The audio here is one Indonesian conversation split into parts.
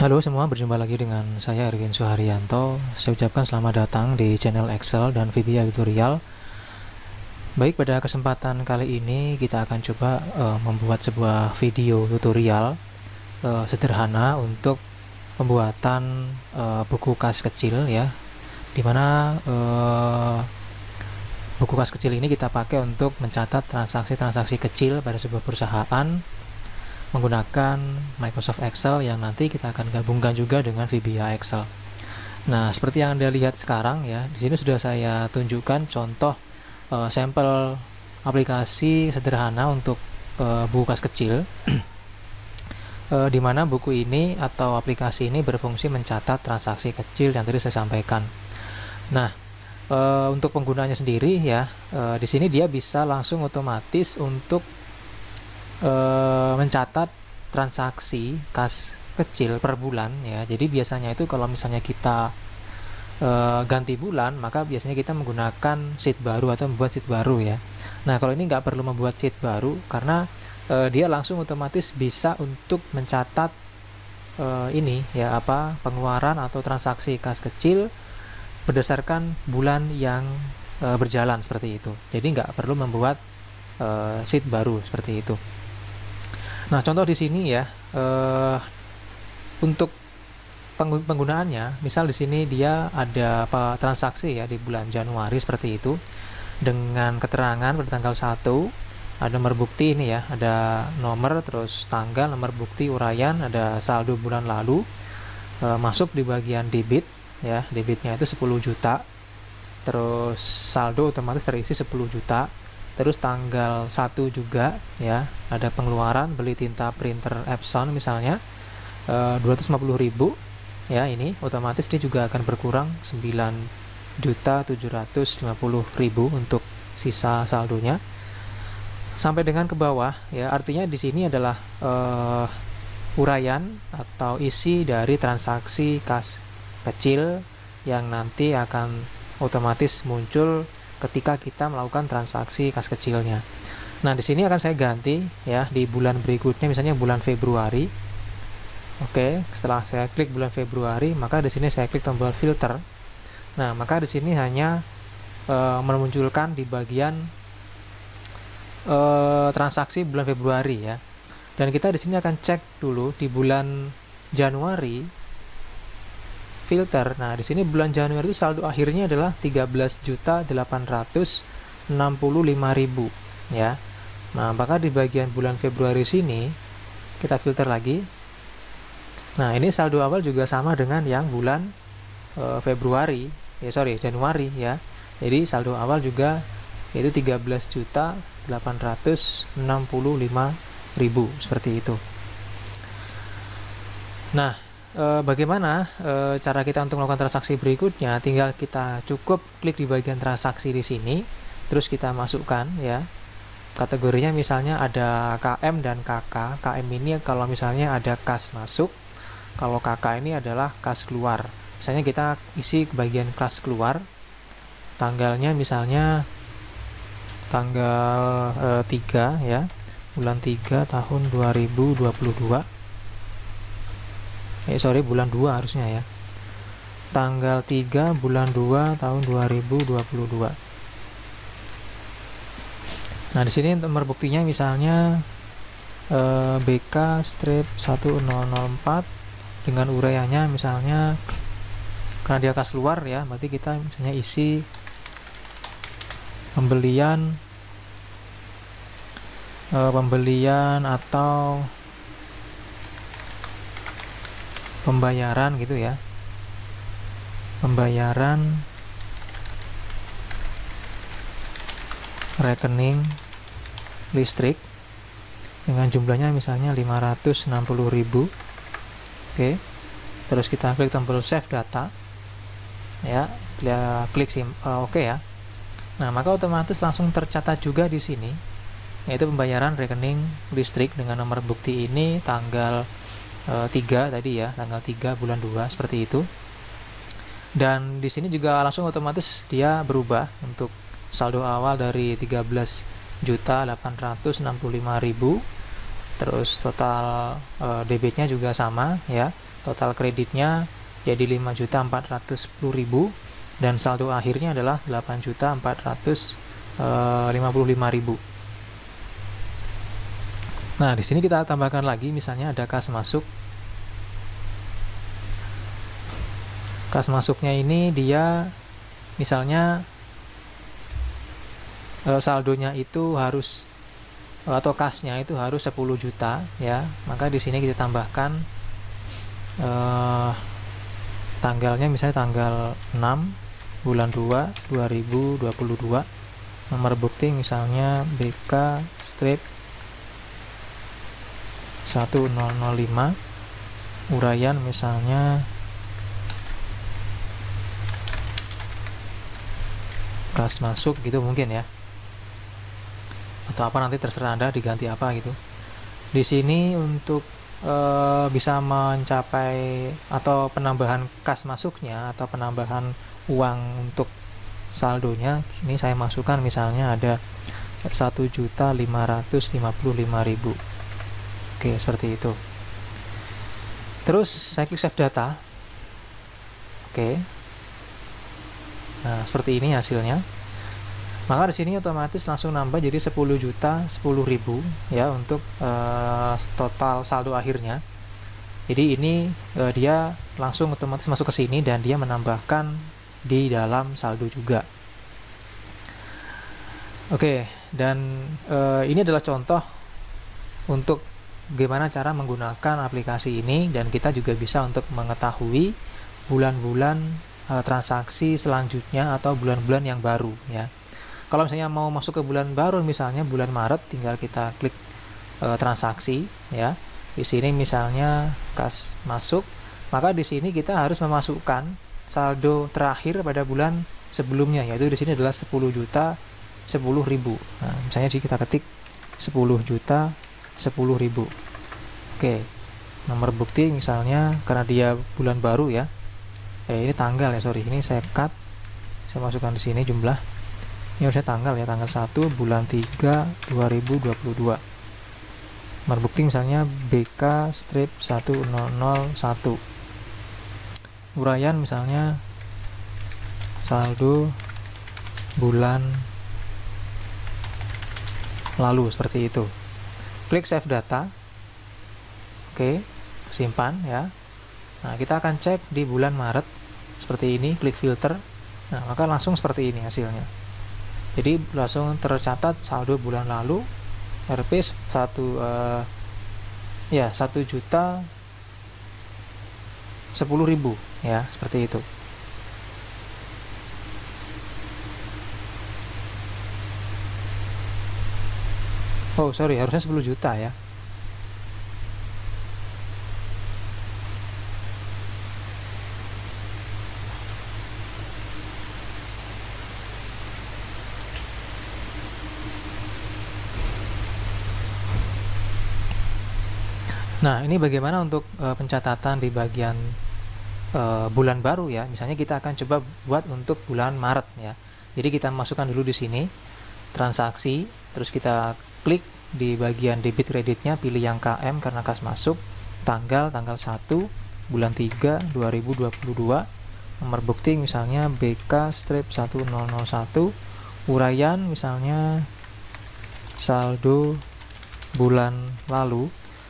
Halo semua, berjumpa lagi dengan saya Erwin Suharyanto. Saya ucapkan selamat datang di channel Excel dan VBA Tutorial. Baik, pada kesempatan kali ini kita akan coba membuat sebuah video tutorial sederhana untuk pembuatan buku kas kecil ya, dimana buku kas kecil ini kita pakai untuk mencatat transaksi-transaksi kecil pada sebuah perusahaan menggunakan Microsoft Excel yang nanti kita akan gabungkan juga dengan VBA Excel. Nah, seperti yang Anda lihat sekarang ya, di sini sudah saya tunjukkan contoh sampel aplikasi sederhana untuk buku kas kecil, di mana buku ini atau aplikasi ini berfungsi mencatat transaksi kecil yang tadi saya sampaikan. Nah, untuk penggunanya sendiri ya, di sini dia bisa langsung otomatis untuk mencatat transaksi kas kecil per bulan ya. Jadi biasanya itu kalau misalnya kita ganti bulan, maka biasanya kita menggunakan sheet baru atau membuat sheet baru ya. Nah, kalau ini nggak perlu membuat sheet baru karena dia langsung otomatis bisa untuk mencatat ini ya, pengeluaran atau transaksi kas kecil berdasarkan bulan yang berjalan seperti itu. Jadi nggak perlu membuat sheet baru seperti itu. Nah, contoh di sini ya, untuk penggunaannya, misal di sini dia ada transaksi ya di bulan Januari seperti itu, dengan keterangan pada tanggal 1, ada nomor bukti ini ya, ada nomor, terus tanggal, nomor bukti, uraian, ada saldo bulan lalu, masuk di bagian debit ya, debitnya itu 10 juta, terus saldo otomatis terisi 10 juta. Terus tanggal 1 juga ya, ada pengeluaran beli tinta printer Epson misalnya 250.000 ya, ini otomatis dia juga akan berkurang 9.750.000 untuk sisa saldonya sampai dengan ke bawah ya. Artinya di sini adalah uraian atau isi dari transaksi kas kecil yang nanti akan otomatis muncul ketika kita melakukan transaksi kas kecilnya. Nah, di sini akan saya ganti ya di bulan berikutnya, misalnya bulan Februari. Oke, setelah saya klik bulan Februari, maka di sini saya klik tombol filter. Nah, maka di sini hanya memunculkan di bagian transaksi bulan Februari ya. Dan kita di sini akan cek dulu di bulan Januari. Filter. Nah, di sini bulan Januari itu saldo akhirnya adalah 13.865.000 ya. Nah, maka di bagian bulan Februari sini kita filter lagi. Nah, ini saldo awal juga sama dengan yang bulan Januari ya. Jadi saldo awal juga yaitu 13.865.000 seperti itu. Nah, bagaimana cara kita untuk melakukan transaksi berikutnya? Tinggal kita cukup klik di bagian transaksi di sini, terus kita masukkan ya kategorinya, misalnya ada KM dan KK. KM ini kalau misalnya ada kas masuk, kalau KK ini adalah kas keluar. Misalnya kita isi ke bagian kas keluar, tanggalnya misalnya tanggal 3 ya, bulan 3 tahun 2022. Bulan 2 harusnya ya. Tanggal 3 bulan 2 tahun 2022. Nah, di sini nomor buktinya misalnya BK-1004 dengan uraiannya misalnya, karena dia kas luar ya, berarti kita misalnya isi pembelian atau pembayaran gitu ya, pembayaran rekening listrik dengan jumlahnya misalnya 560.000. Oke, terus kita klik tombol save data ya, klik oke ya. Nah, maka otomatis langsung tercatat juga di sini, yaitu pembayaran rekening listrik dengan nomor bukti ini tanggal 3 tadi ya, tanggal 3 bulan 2 seperti itu. Dan di sini juga langsung otomatis dia berubah untuk saldo awal dari 13.865.000, terus total debitnya juga sama ya, total kreditnya jadi 5.410.000 dan saldo akhirnya adalah 8.455.000. Nah, di sini kita tambahkan lagi, misalnya ada kas masuk. Kas masuknya ini dia misalnya saldonya itu harus, atau kasnya itu harus 10 juta ya. Maka di sini kita tambahkan tanggalnya, misalnya tanggal 6 bulan 2 2022. Nomor bukti misalnya BK strip 1005. Uraian misalnya kas masuk gitu mungkin ya, atau apa, nanti terserah Anda diganti apa gitu. Di sini untuk bisa mencapai atau penambahan kas masuknya atau penambahan uang untuk saldonya, ini saya masukkan misalnya ada 1.555.000. Oke, seperti itu. Terus saya klik save data. Oke. Nah, seperti ini hasilnya. Maka di sini otomatis langsung nambah jadi 10.010.000 ya untuk total saldo akhirnya. Jadi ini dia langsung otomatis masuk ke sini dan dia menambahkan di dalam saldo juga. Oke, dan ini adalah contoh untuk bagaimana cara menggunakan aplikasi ini, dan kita juga bisa untuk mengetahui bulan-bulan transaksi selanjutnya atau bulan-bulan yang baru ya. Kalau misalnya mau masuk ke bulan baru, misalnya bulan Maret, tinggal kita klik transaksi ya. Di sini misalnya kas masuk, maka di sini kita harus memasukkan saldo terakhir pada bulan sebelumnya, yaitu di sini adalah 10.010.000. Nah, misalnya kita ketik 10.010.000. Oke. Nomor bukti misalnya karena dia bulan baru ya. Ini tanggal ya, sorry. Ini saya cut. Saya masukkan di sini jumlah. Ini harusnya tanggal ya, tanggal 1 bulan 3 2022. Nomor bukti misalnya BK strip 1001. Uraian misalnya saldo bulan lalu, seperti itu. Klik save data. Oke, simpan ya. Nah, kita akan cek di bulan Maret seperti ini, klik filter. Nah, maka langsung seperti ini hasilnya. Jadi langsung tercatat saldo bulan lalu Rp 1.010.000 ya, seperti itu. Oh sorry, harusnya 10 juta ya. Nah, ini bagaimana untuk pencatatan di bagian bulan baru ya. Misalnya kita akan coba buat untuk bulan Maret ya. Jadi kita masukkan dulu di sini transaksi, terus kita klik di bagian debit kreditnya, pilih yang KM karena kas masuk, tanggal 1 bulan 3 2022, nomor bukti misalnya BK strip 1001, uraian misalnya saldo bulan lalu.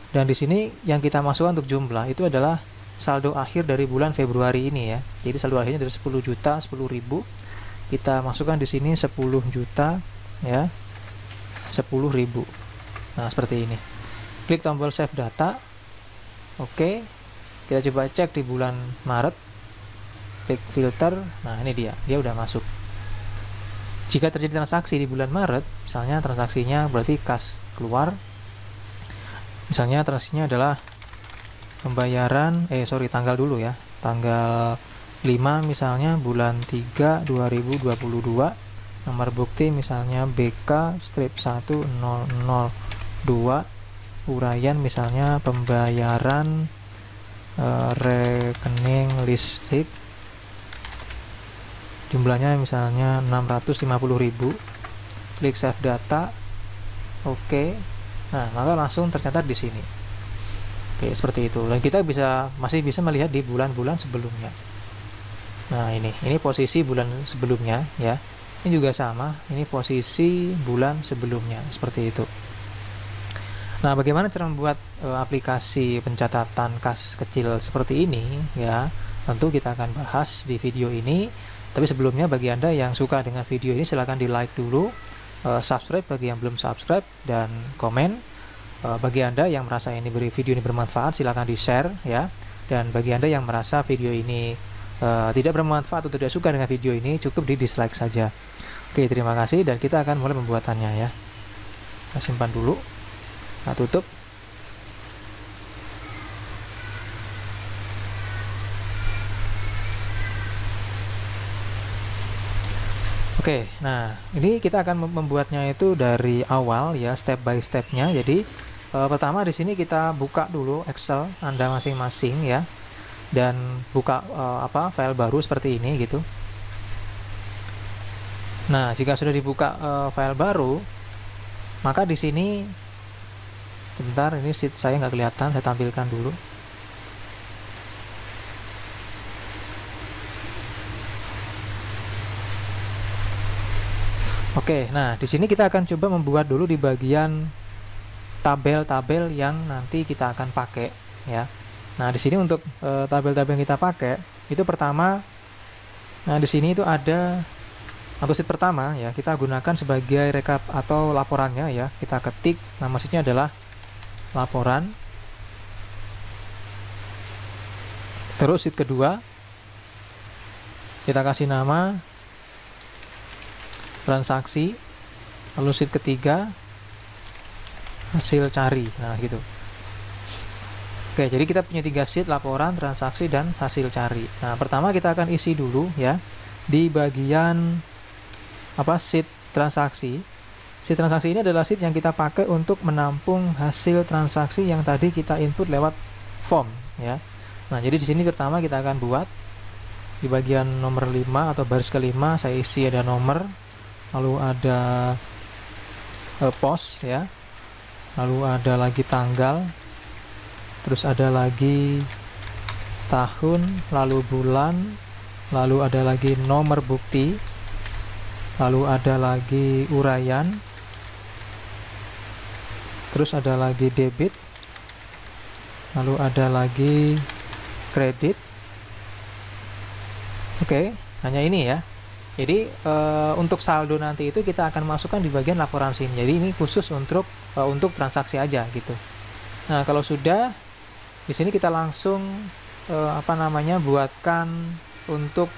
Dan di sini yang kita masukkan untuk jumlah itu adalah saldo akhir dari bulan Februari ini ya. Jadi saldo akhirnya dari 10.010.000. Kita masukkan di sini 10 juta ya. 10.000. Nah, seperti ini. Klik tombol save data. Oke. Kita coba cek di bulan Maret. Klik filter. Nah, ini dia. Dia udah masuk. Jika terjadi transaksi di bulan Maret, misalnya transaksinya berarti kas keluar. Misalnya transaksinya adalah pembayaran tanggal dulu ya, tanggal 5 misalnya bulan 3 2022, nomor bukti misalnya BK strip 1002, uraian misalnya pembayaran rekening listrik, jumlahnya misalnya 650.000. Klik save data. Oke. Nah, maka langsung tercatat di sini. Oke, seperti itu. Dan kita masih bisa melihat di bulan-bulan sebelumnya. Nah, ini posisi bulan sebelumnya ya. Ini juga sama, ini posisi bulan sebelumnya, seperti itu. Nah, bagaimana cara membuat aplikasi pencatatan kas kecil seperti ini ya? Tentu kita akan bahas di video ini. Tapi sebelumnya bagi Anda yang suka dengan video ini silahkan di like dulu, subscribe bagi yang belum subscribe, dan komen. Bagi Anda yang merasa video ini bermanfaat silahkan di share ya. Dan bagi Anda yang merasa video ini tidak bermanfaat atau tidak suka dengan video ini, cukup di dislike saja. Oke, terima kasih, dan kita akan mulai pembuatannya ya. Kita simpan dulu. Nah, tutup. Oke, nah ini kita akan membuatnya itu dari awal ya, step by stepnya. Jadi pertama di sini kita buka dulu Excel Anda masing-masing ya, dan buka file baru seperti ini gitu. Nah, jika sudah dibuka file baru, maka di sini sebentar, ini sheet saya nggak kelihatan, saya tampilkan dulu. Oke, nah di sini kita akan coba membuat dulu di bagian tabel-tabel yang nanti kita akan pakai ya. Nah, di sini untuk tabel-tabel yang kita pakai itu pertama, nah di sini itu ada untuk sheet pertama ya, kita gunakan sebagai rekap atau laporannya ya. Kita ketik nama sheetnya adalah laporan. Terus sheet kedua kita kasih nama transaksi. Lalu sheet ketiga hasil cari. Nah gitu. Oke, jadi kita punya 3 sheet, laporan, transaksi, dan hasil cari. Nah, pertama kita akan isi dulu ya di bagian sheet transaksi. Sheet transaksi ini adalah sheet yang kita pakai untuk menampung hasil transaksi yang tadi kita input lewat form ya. Nah, jadi di sini pertama kita akan buat di bagian nomor 5 atau baris kelima, saya isi ada nomor, lalu ada pos ya, lalu ada lagi tanggal, terus ada lagi tahun, lalu bulan, lalu ada lagi nomor bukti, lalu ada lagi uraian, terus ada lagi debit, lalu ada lagi kredit. Oke, hanya ini ya. Jadi untuk saldo nanti itu kita akan masukkan di bagian laporan sini. Jadi ini khusus untuk transaksi aja gitu. Nah, kalau sudah di sini kita langsung buatkan untuk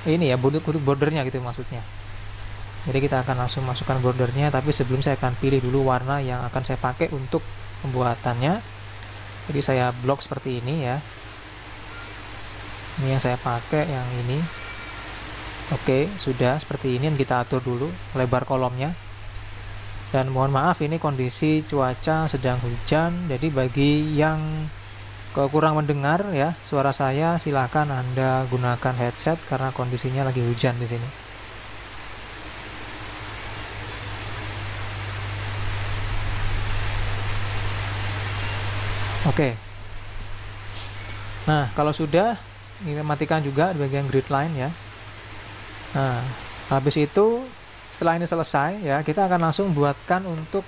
ini ya, untuk bordernya gitu maksudnya. Jadi kita akan langsung masukkan bordernya, tapi sebelum saya akan pilih dulu warna yang akan saya pakai untuk pembuatannya. Jadi saya blok seperti ini ya. Ini yang saya pakai, yang ini. Oke, sudah seperti ini, dan kita atur dulu lebar kolomnya. Dan mohon maaf, ini kondisi cuaca sedang hujan, jadi bagi yang kurang mendengar ya suara saya, silakan Anda gunakan headset karena kondisinya lagi hujan di sini. Oke. Nah, kalau sudah, ini matikan juga di bagian grid line ya. Nah, habis itu setelah ini selesai ya, kita akan langsung buatkan untuk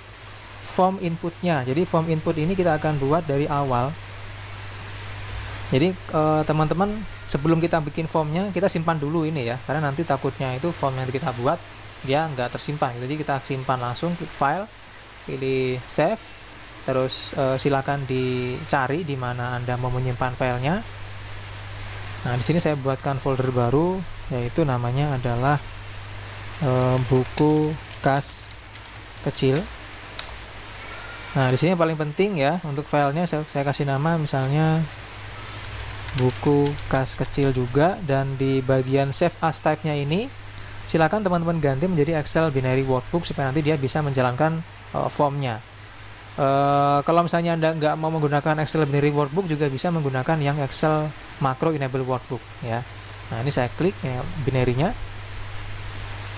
form inputnya. Jadi form input ini kita akan buat dari awal. Jadi teman-teman, sebelum kita bikin formnya, kita simpan dulu ini ya, karena nanti takutnya itu form yang kita buat dia nggak tersimpan. Jadi kita simpan langsung, klik file, pilih save, terus silakan dicari di mana Anda mau menyimpan filenya. Nah, di sini saya buatkan folder baru, yaitu namanya adalah buku kas kecil. Nah, di sini paling penting ya, untuk filenya saya kasih nama misalnya buku kas kecil juga, dan di bagian save as type-nya ini silakan teman-teman ganti menjadi Excel binary workbook supaya nanti dia bisa menjalankan formnya. Kalau misalnya Anda nggak mau menggunakan Excel binary workbook, juga bisa menggunakan yang Excel macro enable workbook ya. Nah, ini saya klik ya, binary-nya,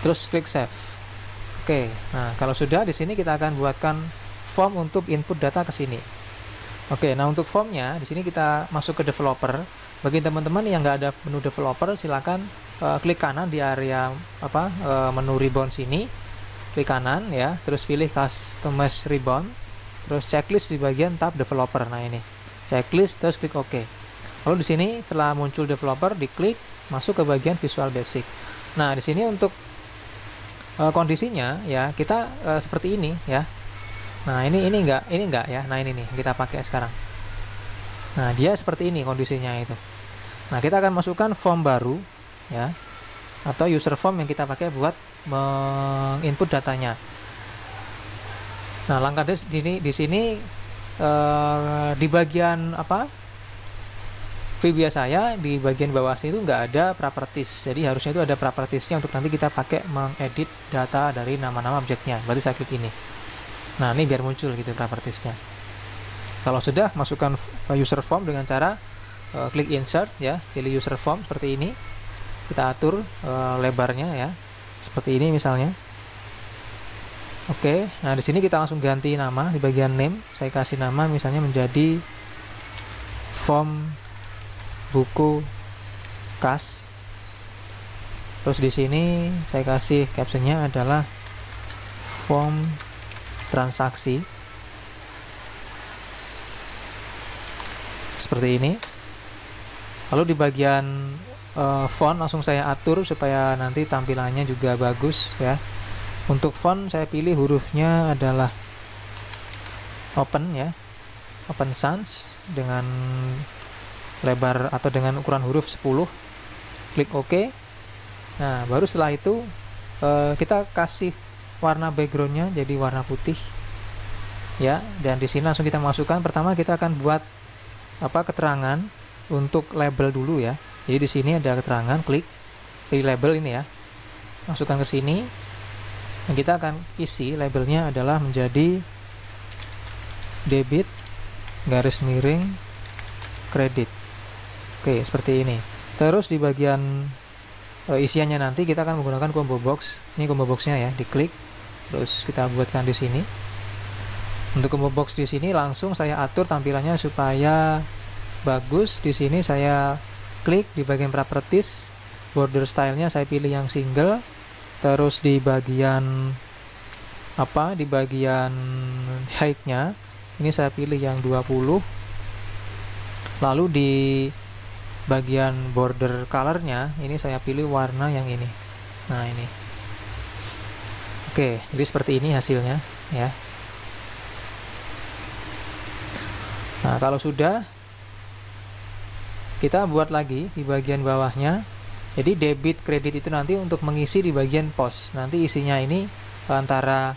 terus klik save. Oke, nah kalau sudah, di sini kita akan buatkan form untuk input data ke sini. Oke, nah untuk formnya di sini kita masuk ke developer. Bagi teman-teman yang nggak ada menu developer, silakan klik kanan di area menu ribbon sini, klik kanan ya, terus pilih customize ribbon, terus checklist di bagian tab developer. Nah ini checklist, terus klik OK. Lalu di sini setelah muncul developer, diklik masuk ke bagian Visual Basic. Nah di sini untuk kondisinya ya kita seperti ini ya. Nah ini enggak ya. Nah ini nih kita pakai sekarang. Nah dia seperti ini kondisinya itu. Nah kita akan masukkan form baru ya, atau user form yang kita pakai buat menginput datanya. Nah langkah di sini di bagian VBA saya di bagian bawah sini itu nggak ada properties. Jadi harusnya itu ada propertiesnya untuk nanti kita pakai mengedit data dari nama-nama objeknya. Berarti saya klik ini. Nah ini biar muncul gitu propertiesnya. Kalau sudah, masukkan user form dengan cara klik insert ya, pilih user form seperti ini. Kita atur lebarnya ya, seperti ini misalnya. Oke, nah di sini kita langsung ganti nama di bagian name. Saya kasih nama misalnya menjadi form buku kas. Terus di sini saya kasih captionnya adalah form transaksi seperti ini. Lalu di bagian font langsung saya atur supaya nanti tampilannya juga bagus ya. Untuk font saya pilih hurufnya adalah open ya, open sans dengan lebar atau dengan ukuran huruf 10. Klik OK. Nah baru setelah itu kita kasih warna backgroundnya jadi warna putih ya, dan di sini langsung kita masukkan. Pertama kita akan buat keterangan untuk label dulu ya. Jadi di sini ada keterangan, klik pilih label ini ya, masukkan ke sini, dan kita akan isi labelnya adalah menjadi debit garis miring kredit. Oke seperti ini. Terus di bagian isiannya nanti kita akan menggunakan combo box. Ini combo boxnya ya, diklik. Terus kita buatkan di sini. Untuk combo box di sini langsung saya atur tampilannya supaya bagus. Di sini saya klik di bagian properties, border stylenya saya pilih yang single. Terus di bagian di bagian height-nya ini saya pilih yang 20. Lalu di bagian border color-nya ini saya pilih warna yang ini. Nah ini. Oke, jadi seperti ini hasilnya ya. Nah kalau sudah, kita buat lagi di bagian bawahnya. Jadi debit kredit itu nanti untuk mengisi di bagian pos. Nanti isinya ini antara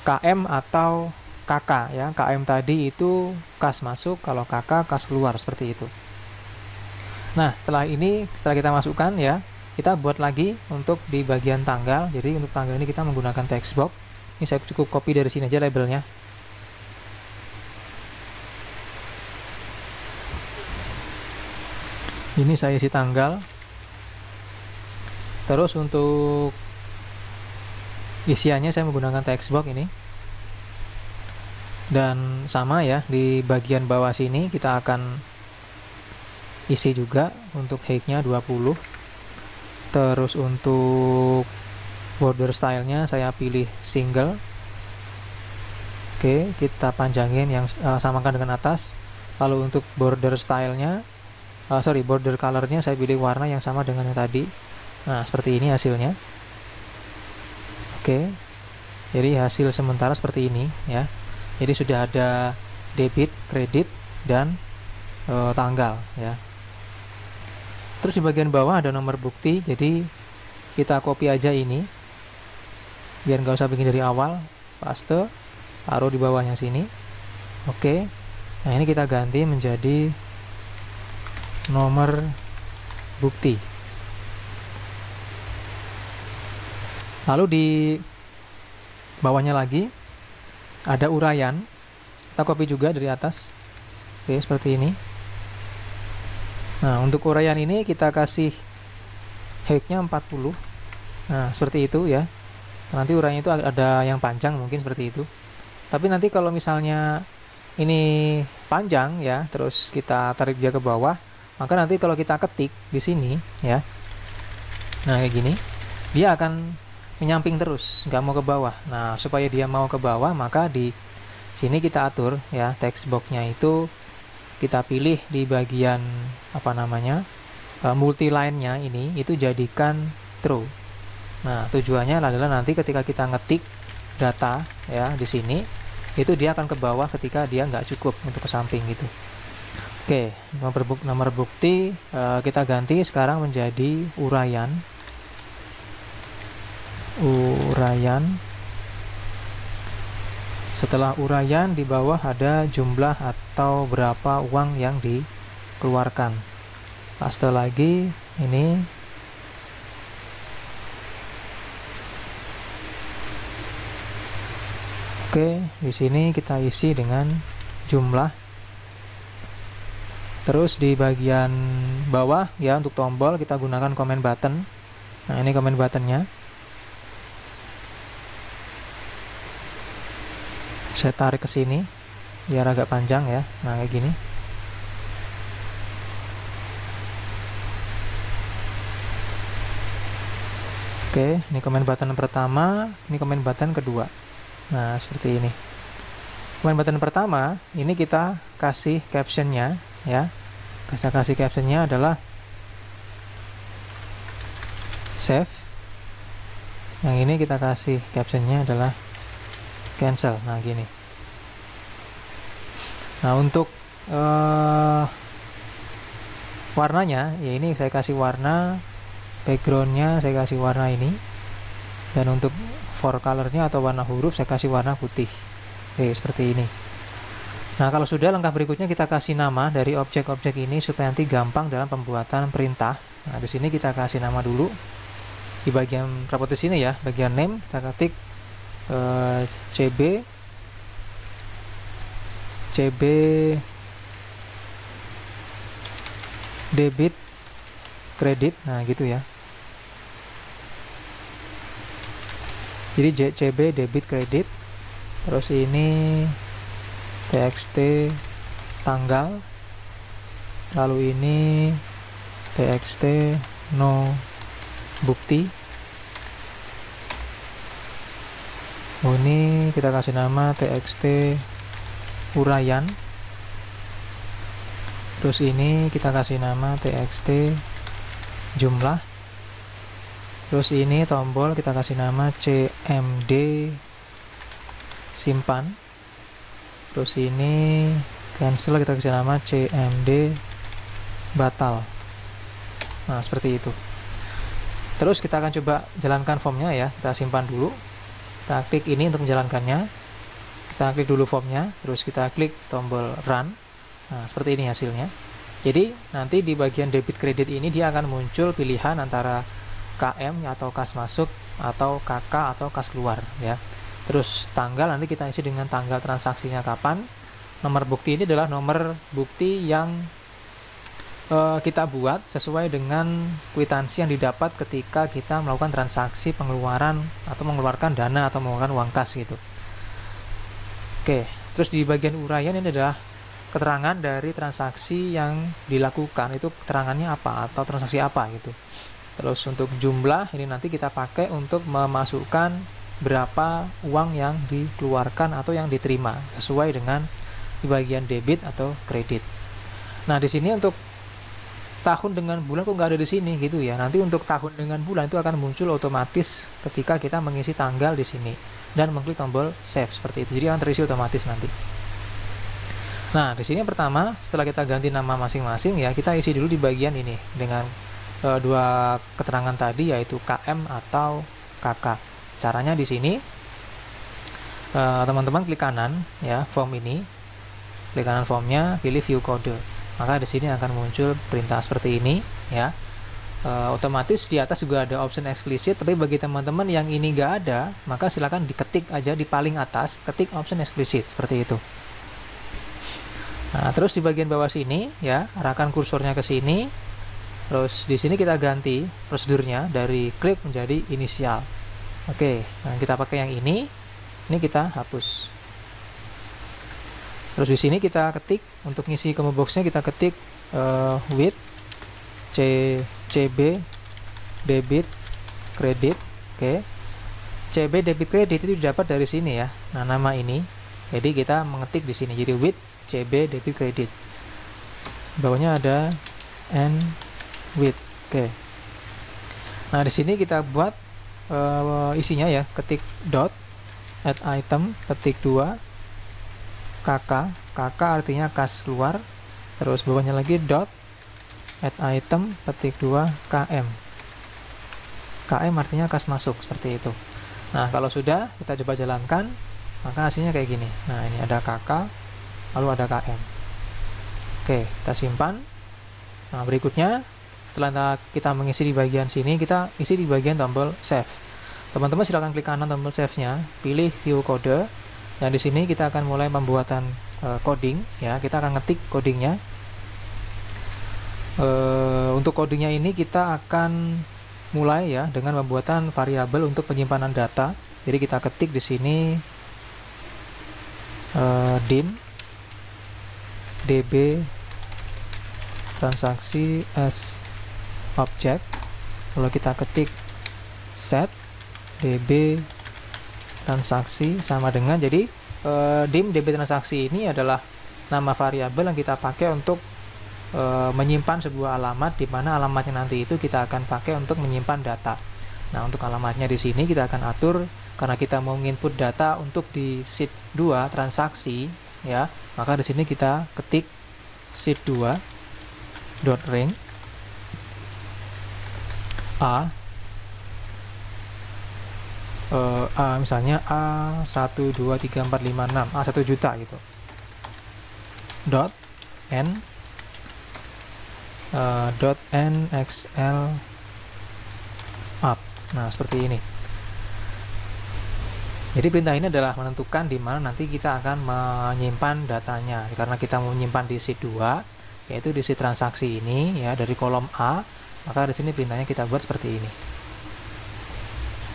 KM atau KK ya. KM tadi itu kas masuk, kalau KK kas keluar, seperti itu. Nah setelah kita masukkan ya, kita buat lagi untuk di bagian tanggal. Jadi untuk tanggal ini kita menggunakan text box. Ini saya cukup copy dari sini aja labelnya. Ini saya isi tanggal. Terus untuk isiannya saya menggunakan text box ini. Dan sama ya, di bagian bawah sini kita akan isi juga untuk height-nya 20. Terus untuk border stylenya saya pilih single. Oke, kita panjangin yang samakan dengan atas. Lalu untuk border stylenya border colornya saya pilih warna yang sama dengan yang tadi. Nah seperti ini hasilnya. Oke, jadi hasil sementara seperti ini ya. Jadi sudah ada debit, kredit, dan tanggal ya. Terus di bagian bawah ada nomor bukti. Jadi kita copy aja ini biar nggak usah bikin dari awal. Paste, taruh di bawahnya sini. Oke, nah ini kita ganti menjadi nomor bukti. Lalu di bawahnya lagi ada uraian, kita copy juga dari atas. Oke, seperti ini. Nah untuk uraian ini kita kasih height-nya 40. Nah seperti itu ya. Nanti uraiannya itu ada yang panjang mungkin seperti itu. Tapi nanti kalau misalnya ini panjang ya, terus kita tarik dia ke bawah, maka nanti kalau kita ketik di sini ya, nah kayak gini, dia akan menyamping terus, nggak mau ke bawah. Nah, supaya dia mau ke bawah, maka di sini kita atur ya, text box-nya itu kita pilih di bagian apa namanya, multi line-nya ini, itu jadikan true. Nah, tujuannya adalah nanti ketika kita ngetik data ya di sini, itu dia akan ke bawah ketika dia nggak cukup untuk ke samping gitu. Oke, nomor bukti kita ganti sekarang menjadi uraian. Setelah uraian, di bawah ada jumlah atau berapa uang yang dikeluarkan. Paste lagi ini. Oke, di sini kita isi dengan jumlah. Terus di bagian bawah ya, untuk tombol kita gunakan comment button. Nah, ini comment buttonnya. Saya tarik ke sini biar agak panjang ya. Nah, kayak gini. Oke, ini comment button pertama, ini comment button kedua. Nah, seperti ini. Comment button pertama, ini kita kasih captionnya ya. Kita kasih captionnya adalah save. Yang ini kita kasih captionnya adalah cancel. Nah, gini. Nah, untuk warnanya ya, ini saya kasih warna, backgroundnya saya kasih warna ini, dan untuk for colornya atau warna huruf saya kasih warna putih. Oke, seperti ini. Nah, kalau sudah, langkah berikutnya kita kasih nama dari objek-objek ini supaya nanti gampang dalam pembuatan perintah. Nah, di sini kita kasih nama dulu di bagian properties ini ya, bagian name kita ketik CB debit kredit. Nah, gitu ya. Jadi CB debit kredit. Terus ini txt tanggal, lalu ini txt no bukti. Ini kita kasih nama txt uraian. Terus ini kita kasih nama txt jumlah. Terus ini tombol kita kasih nama cmd simpan. Terus ini cancel, kita kasih nama cmd batal. Nah, seperti itu. Terus kita akan coba jalankan formnya ya. Kita simpan dulu, kita klik ini untuk menjalankannya, kita klik dulu formnya, terus kita klik tombol run. Nah, seperti ini hasilnya. Jadi nanti di bagian debit kredit ini dia akan muncul pilihan antara KM atau kas masuk, atau KK atau kas keluar ya. Terus tanggal nanti kita isi dengan tanggal transaksinya kapan. Nomor bukti ini adalah nomor bukti yang kita buat sesuai dengan kwitansi yang didapat ketika kita melakukan transaksi pengeluaran atau mengeluarkan dana atau mengeluarkan uang kas gitu. Oke, terus di bagian uraian ini adalah keterangan dari transaksi yang dilakukan, itu keterangannya apa atau transaksi apa gitu. Terus untuk jumlah ini nanti kita pakai untuk memasukkan berapa uang yang dikeluarkan atau yang diterima sesuai dengan di bagian debit atau kredit. Nah, di sini untuk tahun dengan bulan kok nggak ada di sini gitu ya. Nanti untuk tahun dengan bulan itu akan muncul otomatis ketika kita mengisi tanggal di sini dan mengklik tombol save seperti itu. Jadi akan terisi otomatis nanti. Nah, di sini pertama setelah kita ganti nama masing-masing ya, kita isi dulu di bagian ini dengan dua keterangan tadi, yaitu KM atau KK. Caranya di sini teman-teman klik kanan ya, form ini, klik kanan formnya, pilih view kode, maka di sini akan muncul perintah seperti ini ya. Otomatis di atas juga ada option eksplisit, tapi bagi teman-teman yang ini nggak ada, maka silakan diketik aja di paling atas, ketik option eksplisit seperti itu. Nah, terus di bagian bawah sini ya, arahkan kursornya ke sini. Terus di sini kita ganti prosedurnya dari klik menjadi inisial. Oke, nah kita pakai yang ini kita hapus. Terus di sini kita ketik untuk ngisi combo boxnya, kita ketik with CB debit kredit. Oke. CB debit kredit itu didapat dari sini ya. Nah, nama ini. Jadi kita mengetik di sini. Jadi with CB debit kredit. Bawahnya ada and with. Oke. Nah, di sini kita buat isinya ya. Ketik dot add item, ketik 2 KK. KK artinya kas keluar. Terus bawahnya lagi dot add item, ketik 2 KM. KM artinya kas masuk, seperti itu. Nah, kalau sudah kita coba jalankan, maka hasilnya kayak gini. Nah, ini ada KK, lalu ada KM. Oke, kita simpan. Nah, berikutnya setelah kita mengisi di bagian sini, kita isi di bagian tombol save. Teman-teman silakan klik kanan tombol save-nya, pilih view kode. Dan di sini kita akan mulai pembuatan coding ya. Kita akan ngetik codingnya. Untuk codingnya ini kita akan mulai ya dengan pembuatan variabel untuk penyimpanan data. Jadi kita ketik di sini dim db transaksi as object, lalu kita ketik set db transaksi sama dengan, jadi dim db transaksi ini adalah nama variabel yang kita pakai untuk menyimpan sebuah alamat, di mana alamatnya nanti itu kita akan pakai untuk menyimpan data. Nah, untuk alamatnya di sini kita akan atur, karena kita mau input data untuk di sheet 2 transaksi ya, maka di sini kita ketik sheet 2 dot ring misalnya A12345 A 1 juta gitu, dot n nxl up. Nah, seperti ini. Jadi perintah ini adalah menentukan di mana nanti kita akan menyimpan datanya. Karena kita mau menyimpan di sheet 2, yaitu di sheet transaksi ini ya, dari kolom A, maka di sini perintahnya kita buat seperti ini.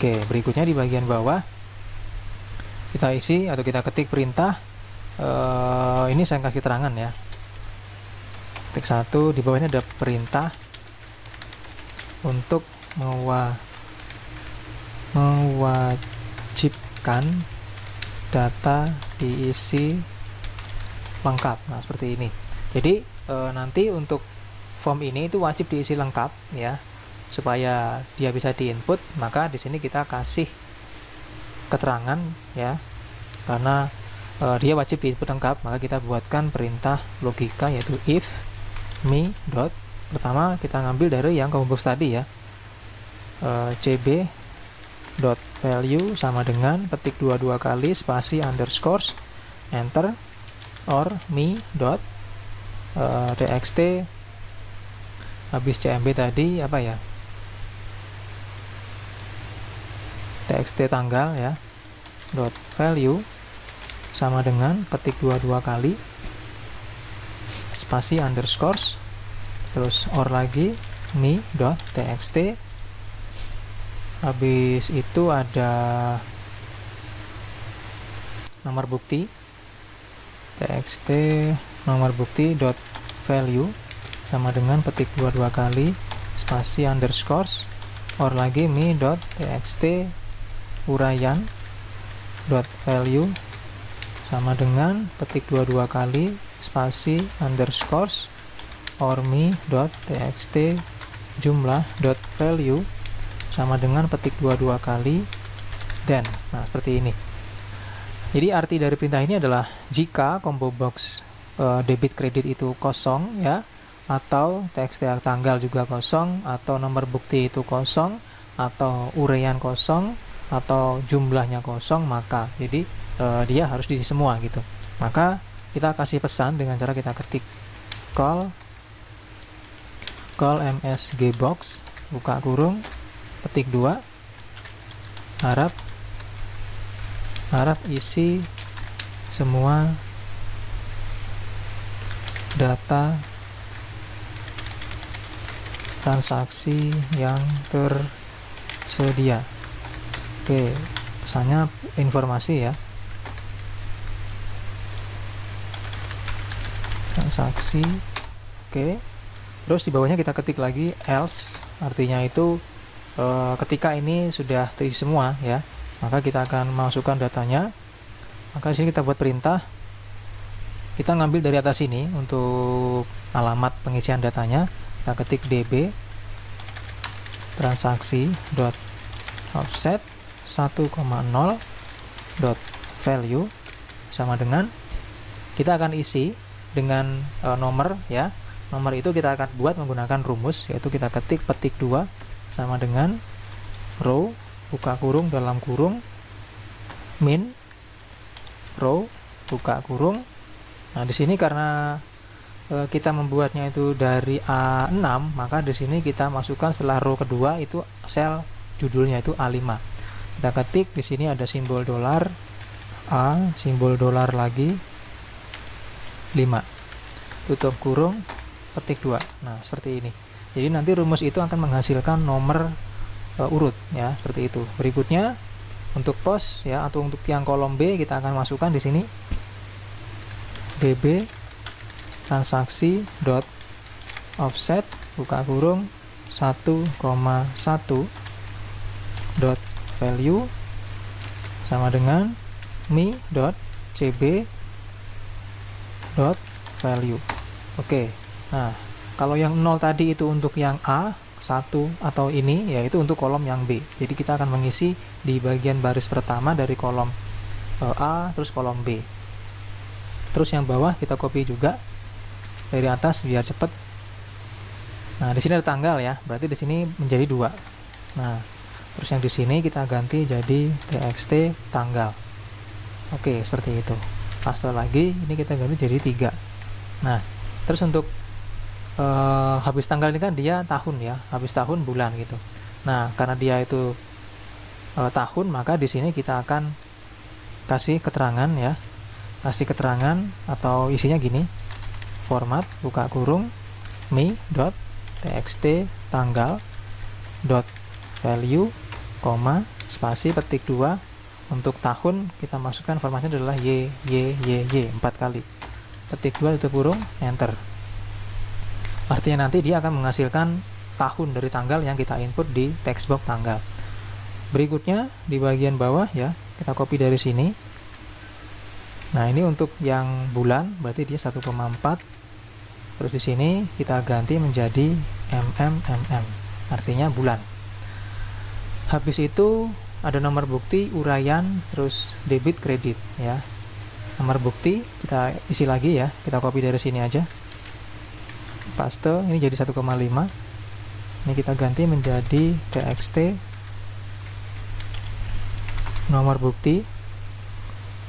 Oke, berikutnya di bagian bawah kita isi atau kita ketik perintah. Ini saya kasih keterangan ya. Ketik 1, di bawahnya ada perintah untuk mewajibkan data diisi lengkap. Nah, seperti ini. Jadi nanti untuk form ini itu wajib diisi lengkap ya, supaya dia bisa diinput. Maka di sini kita kasih keterangan ya, karena dia wajib diinput lengkap, maka kita buatkan perintah logika yaitu if me dot, pertama kita ngambil dari yang combo box tadi ya, cb dot value sama dengan ketik 2 kali spasi underscore enter, or me dot txt habis cmb tadi apa ya, txt tanggal ya, dot value sama dengan ketik 2 kali spasi underscore, terus or lagi me dot txt, habis itu ada nomor bukti, txt nomor bukti dot value sama dengan petik 2 kali spasi underscore, or lagi me dot txt uraian dot value sama dengan petik 2 kali spasi underscore, or me dot txt jumlah dot value sama dengan petik 2 kali then. Nah, seperti ini. Jadi arti dari perintah ini adalah jika combo box debit kredit itu kosong ya, atau txt tanggal juga kosong, atau nomor bukti itu kosong, atau uraian kosong, atau jumlahnya kosong, maka jadi dia harus diisi semua gitu. Maka kita kasih pesan dengan cara kita ketik call msgbox buka kurung petik 2 harap isi semua data transaksi yang tersedia. Oke, pesannya informasi ya. transaksi. Oke. Terus di bawahnya kita ketik lagi else, artinya itu ketika ini sudah terisi semua ya, maka kita akan masukkan datanya. Maka di sini kita buat perintah. Kita ngambil dari atas ini untuk alamat pengisian datanya. Kita ketik db transaksi dot offset 1,0 dot value sama dengan, kita akan isi dengan nomor ya. Nomor itu kita akan buat menggunakan rumus, yaitu kita ketik petik 2 sama dengan row buka kurung dalam kurung min row buka kurung. Nah, di sini karena kita membuatnya itu dari A6, maka di sini kita masukkan setelah row kedua itu sel judulnya itu A5. Kita ketik di sini ada simbol dolar A, simbol dolar lagi 5. Tutup kurung, petik 2. Nah, seperti ini. Jadi nanti rumus itu akan menghasilkan nomor urut ya, seperti itu. Berikutnya untuk pos ya, atau untuk yang kolom B kita akan masukkan di sini db transaksi dot offset buka kurung 1,1 dot value sama dengan mi dot cb dot value. Oke. Nah, kalau yang 0 tadi itu untuk yang A 1 atau ini, yaitu untuk kolom yang B. Jadi kita akan mengisi di bagian baris pertama dari kolom A terus kolom B. Terus yang bawah kita copy juga dari atas biar cepet. Nah, di sini ada tanggal ya, berarti di sini menjadi 2. Nah, terus yang di sini kita ganti jadi txt tanggal. Oke, seperti itu. Paste lagi, ini kita ganti jadi 3. Nah, terus untuk habis tanggal ini kan dia tahun ya, habis tahun bulan gitu. Nah, karena dia itu tahun, maka di sini kita akan kasih keterangan ya, kasih keterangan atau isinya gini, format buka kurung mi dot txt tanggal dot value koma spasi petik 2. Untuk tahun kita masukkan formatnya adalah y 4 kali, petik 2 tutup kurung enter. Artinya nanti dia akan menghasilkan tahun dari tanggal yang kita input di text box tanggal. Berikutnya di bagian bawah ya, kita copy dari sini. Nah, ini untuk yang bulan berarti dia 1,4. Terus di sini kita ganti menjadi artinya bulan. Habis itu ada nomor bukti, uraian, terus debit, kredit ya. Nomor bukti kita isi lagi ya, kita copy dari sini aja. Paste, ini jadi 1,5. Ini kita ganti menjadi txt nomor bukti.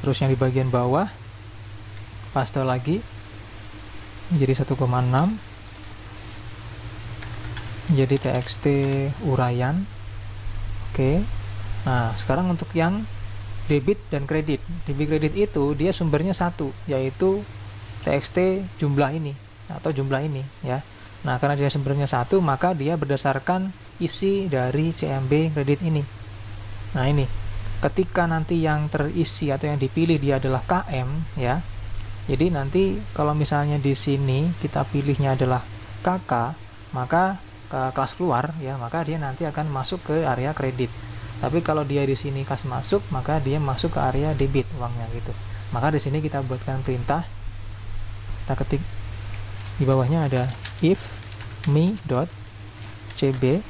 Terus yang di bagian bawah paste lagi menjadi 1,6. Jadi txt uraian. Oke. Nah, sekarang untuk yang debit dan kredit. Debit kredit itu dia sumbernya satu, yaitu txt jumlah ini atau jumlah ini ya. Nah, karena dia sumbernya satu, maka dia berdasarkan isi dari CMB kredit ini. Nah, ini ketika nanti yang terisi atau yang dipilih dia adalah KM ya. Jadi nanti kalau misalnya di sini kita pilihnya adalah KK, maka ke kelas keluar ya, maka dia nanti akan masuk ke area kredit. Tapi kalau dia di sini kelas masuk, maka dia masuk ke area debit uangnya gitu. Maka di sini kita buatkan perintah. Kita ketik di bawahnya ada if mi dot cb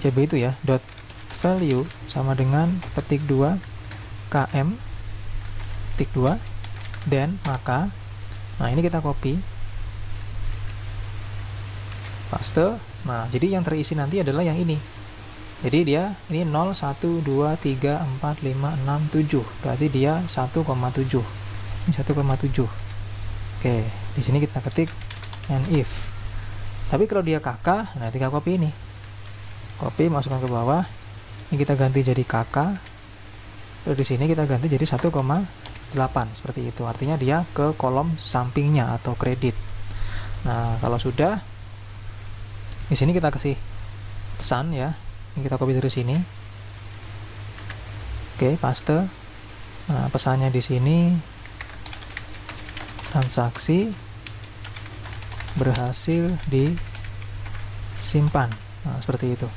itu ya dot value sama dengan petik 2 km petik 2 dan maka. Nah, ini kita copy paste. Nah, jadi yang terisi nanti adalah yang ini. Jadi dia ini 0 1 2 3 4 5 6 7. Berarti dia 1,7. Ini 1,7. Oke, di sini kita ketik and if. Tapi kalau dia KK, nah tinggal copy ini. Copy masukkan ke bawah. Ini kita ganti jadi KK. Terus di sini kita ganti jadi 1,8 seperti itu. Artinya dia ke kolom sampingnya atau kredit. Nah, kalau sudah di sini kita kasih pesan ya. Ini kita copy dari sini. Oke, paste. Nah, pesannya di sini transaksi berhasil disimpan. Nah, seperti itu.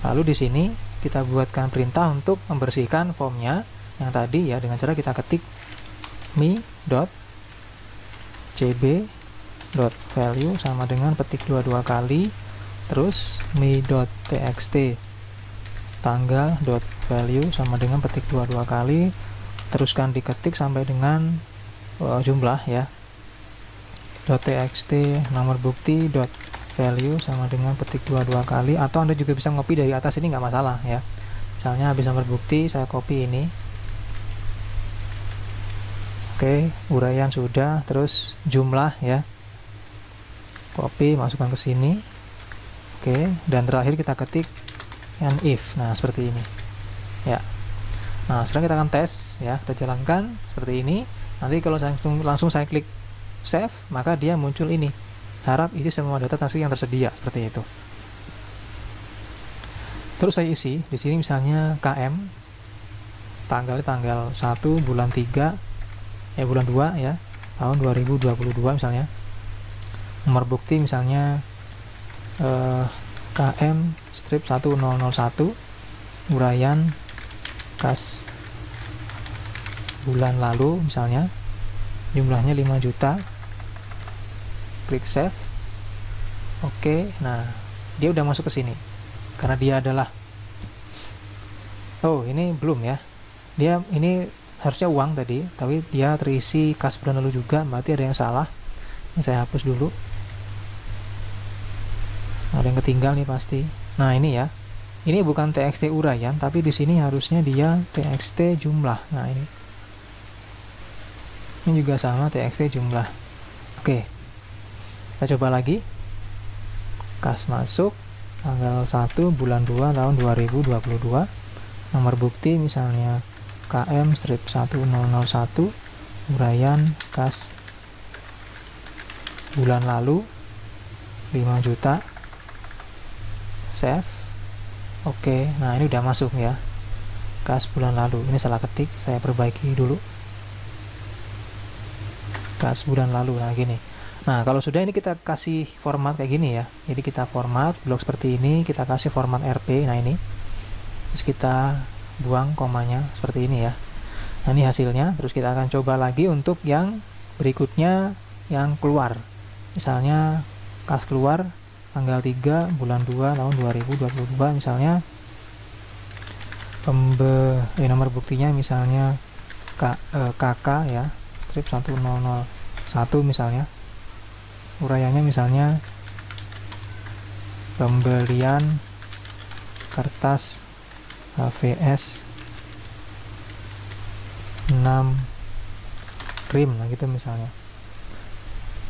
Lalu di sini kita buatkan perintah untuk membersihkan formnya yang tadi ya, dengan cara kita ketik mi.cb.value sama dengan petik dua kali, terus mi.txt tanggal.value sama dengan petik dua kali, teruskan diketik sampai dengan jumlah ya, .txt nomor bukti .value sama dengan petik dua kali, atau Anda juga bisa ngopi dari atas ini, nggak masalah ya. Misalnya habis nomor bukti saya copy ini. Oke, uraian sudah, terus jumlah ya, copy masukkan ke sini. Oke, dan terakhir kita ketik and if. Nah, seperti ini ya. Nah, sekarang kita akan tes ya, kita jalankan seperti ini. Nanti kalau langsung saya klik save, maka dia muncul ini, harap isi semua data transaksi yang tersedia, seperti itu. Terus saya isi di sini misalnya KM, tanggal 1 bulan 3 bulan 2 ya, tahun 2022 misalnya. Nomor bukti misalnya KM strip 1001, uraian kas bulan lalu misalnya, jumlahnya 5 juta. Klik save. Oke, nah dia udah masuk ke sini karena dia adalah, oh ini belum ya, dia ini harusnya uang tadi, tapi dia terisi kas bulan lalu juga, berarti ada yang salah. Ini saya hapus dulu, ada yang ketinggal nih pasti. Nah ini ya, ini bukan txt uraian, tapi di sini harusnya dia txt jumlah. Nah ini juga sama, txt jumlah. Oke, kita coba lagi. Kas masuk tanggal 1 bulan 2 tahun 2022. Nomor bukti misalnya KM strip 1001, uraian kas bulan lalu 5 juta. Save. Oke, nah ini udah masuk ya, kas bulan lalu. Ini salah ketik, saya perbaiki dulu. Kas bulan lalu, nah gini. Nah kalau sudah, ini kita kasih format kayak gini ya. Jadi kita format blok seperti ini, kita kasih format RP. Nah ini, terus kita buang komanya seperti ini ya. Nah ini hasilnya. Terus kita akan coba lagi untuk yang berikutnya, yang keluar. Misalnya kas keluar tanggal 3 bulan 2 tahun 2022 misalnya. Nomor buktinya misalnya KK ya, strip 1001 misalnya. Uraiannya misalnya pembelian kertas HVS 6 rim lah gitu misalnya.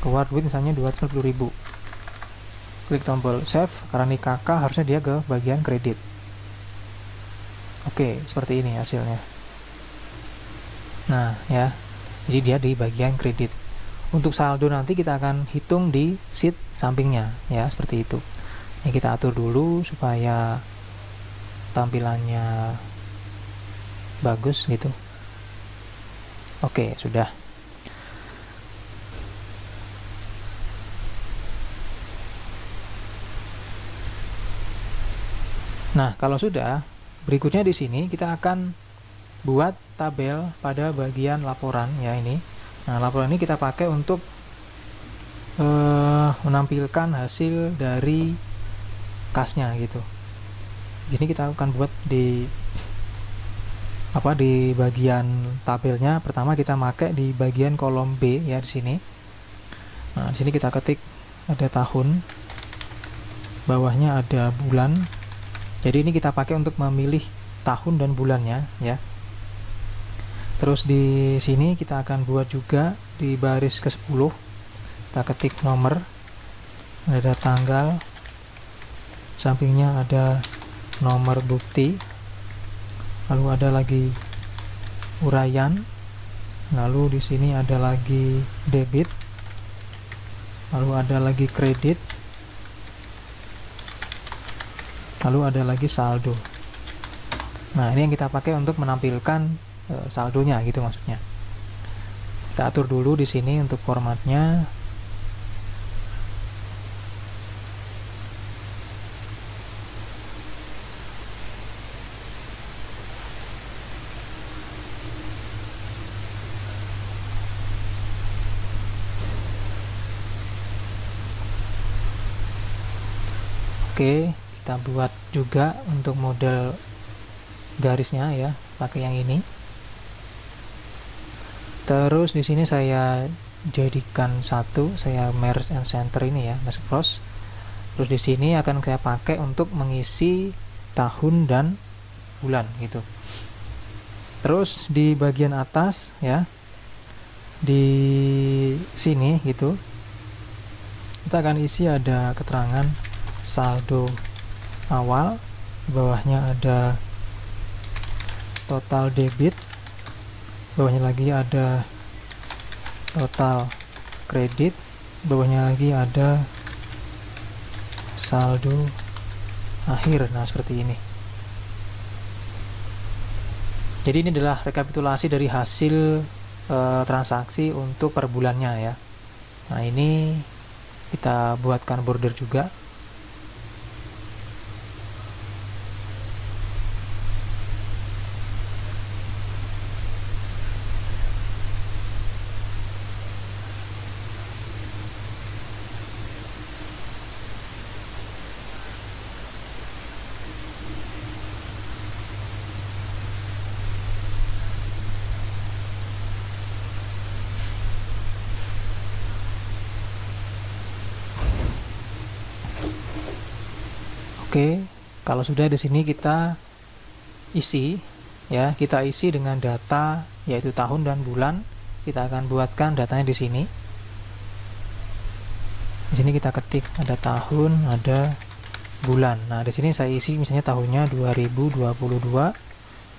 Keluar duit misalnya 250.000. Klik tombol save, karena ini KK harusnya dia ke bagian kredit. Oke, seperti ini hasilnya. Nah ya, jadi dia di bagian kredit. Untuk saldo nanti kita akan hitung di sheet sampingnya ya, seperti itu. Ini kita atur dulu supaya tampilannya bagus gitu. Oke, sudah. Nah, kalau sudah, berikutnya di sini kita akan buat tabel pada bagian laporan ya ini. Nah, laporan ini kita pakai untuk menampilkan hasil dari kasnya gitu. Jadi kita akan buat di bagian tabelnya. Pertama kita pakai di bagian kolom B ya di sini. Nah, di sini kita ketik ada tahun, bawahnya ada bulan. Jadi ini kita pakai untuk memilih tahun dan bulannya ya. Terus di sini kita akan buat juga di baris ke-10. Kita ketik nomor, ada tanggal, sampingnya ada nomor bukti, lalu ada lagi uraian, lalu di sini ada lagi debit, lalu ada lagi kredit, lalu ada lagi saldo. Nah ini yang kita pakai untuk menampilkan saldonya gitu maksudnya. Kita atur dulu di sini untuk formatnya. Oke, kita buat juga untuk model garisnya ya, pakai yang ini. Terus di sini saya jadikan satu, saya merge and center ini ya, merge cross. Terus di sini akan saya pakai untuk mengisi tahun dan bulan gitu. Terus di bagian atas ya, di sini gitu, kita akan isi ada keterangan saldo awal, di bawahnya ada total debit, bawahnya lagi ada total kredit, bawahnya lagi ada saldo akhir. Nah, seperti ini. Jadi ini adalah rekapitulasi dari hasil transaksi untuk per bulannya ya. Nah, ini kita buatkan border juga. Oke, kalau sudah di sini kita isi ya, kita isi dengan data yaitu tahun dan bulan. Kita akan buatkan datanya di sini. Di sini kita ketik ada tahun, ada bulan. Nah, di sini saya isi misalnya tahunnya 2022,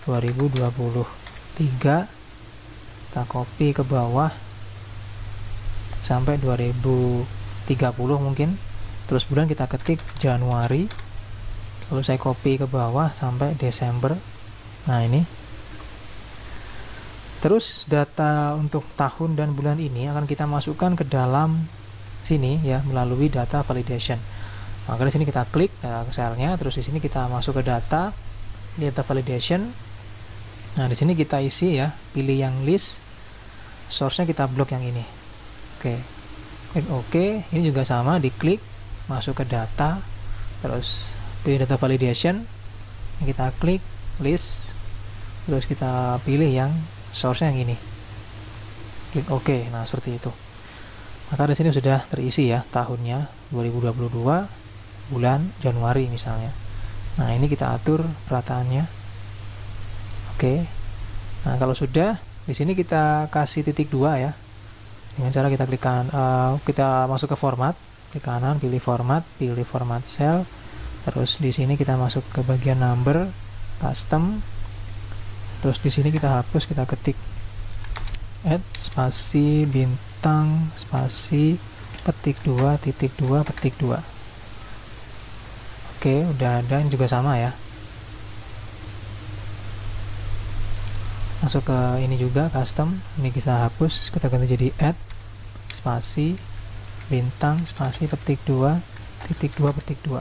2023. Kita copy ke bawah sampai 2030 mungkin. Terus bulan kita ketik Januari. Lalu saya copy ke bawah sampai Desember. Nah, ini. Terus data untuk tahun dan bulan ini akan kita masukkan ke dalam sini ya, melalui data validation. Maka di sini kita klik selnya, terus di sini kita masuk ke data validation. Nah, di sini kita isi ya, pilih yang list, source-nya kita blok yang ini. Oke. Klik OK. Ini juga sama, diklik, masuk ke data, terus pilih data validation, kita klik list, terus kita pilih yang source-nya yang ini, klik OK. Nah, seperti itu. Maka di sini sudah terisi ya, tahunnya 2022, bulan Januari misalnya. Nah, ini kita atur perataannya. Oke. Nah, kalau sudah, di sini kita kasih titik 2 ya, dengan cara kita klik kanan, kita masuk ke format, klik kanan, pilih format cell. Terus di sini kita masuk ke bagian number, custom. Terus di sini kita hapus, kita ketik add spasi bintang spasi petik 2 titik 2 petik 2. Oke, udah ada. Ini juga sama ya. Masuk ke ini juga custom. Ini kita hapus, kita ganti jadi add spasi bintang spasi petik 2 titik 2 petik 2.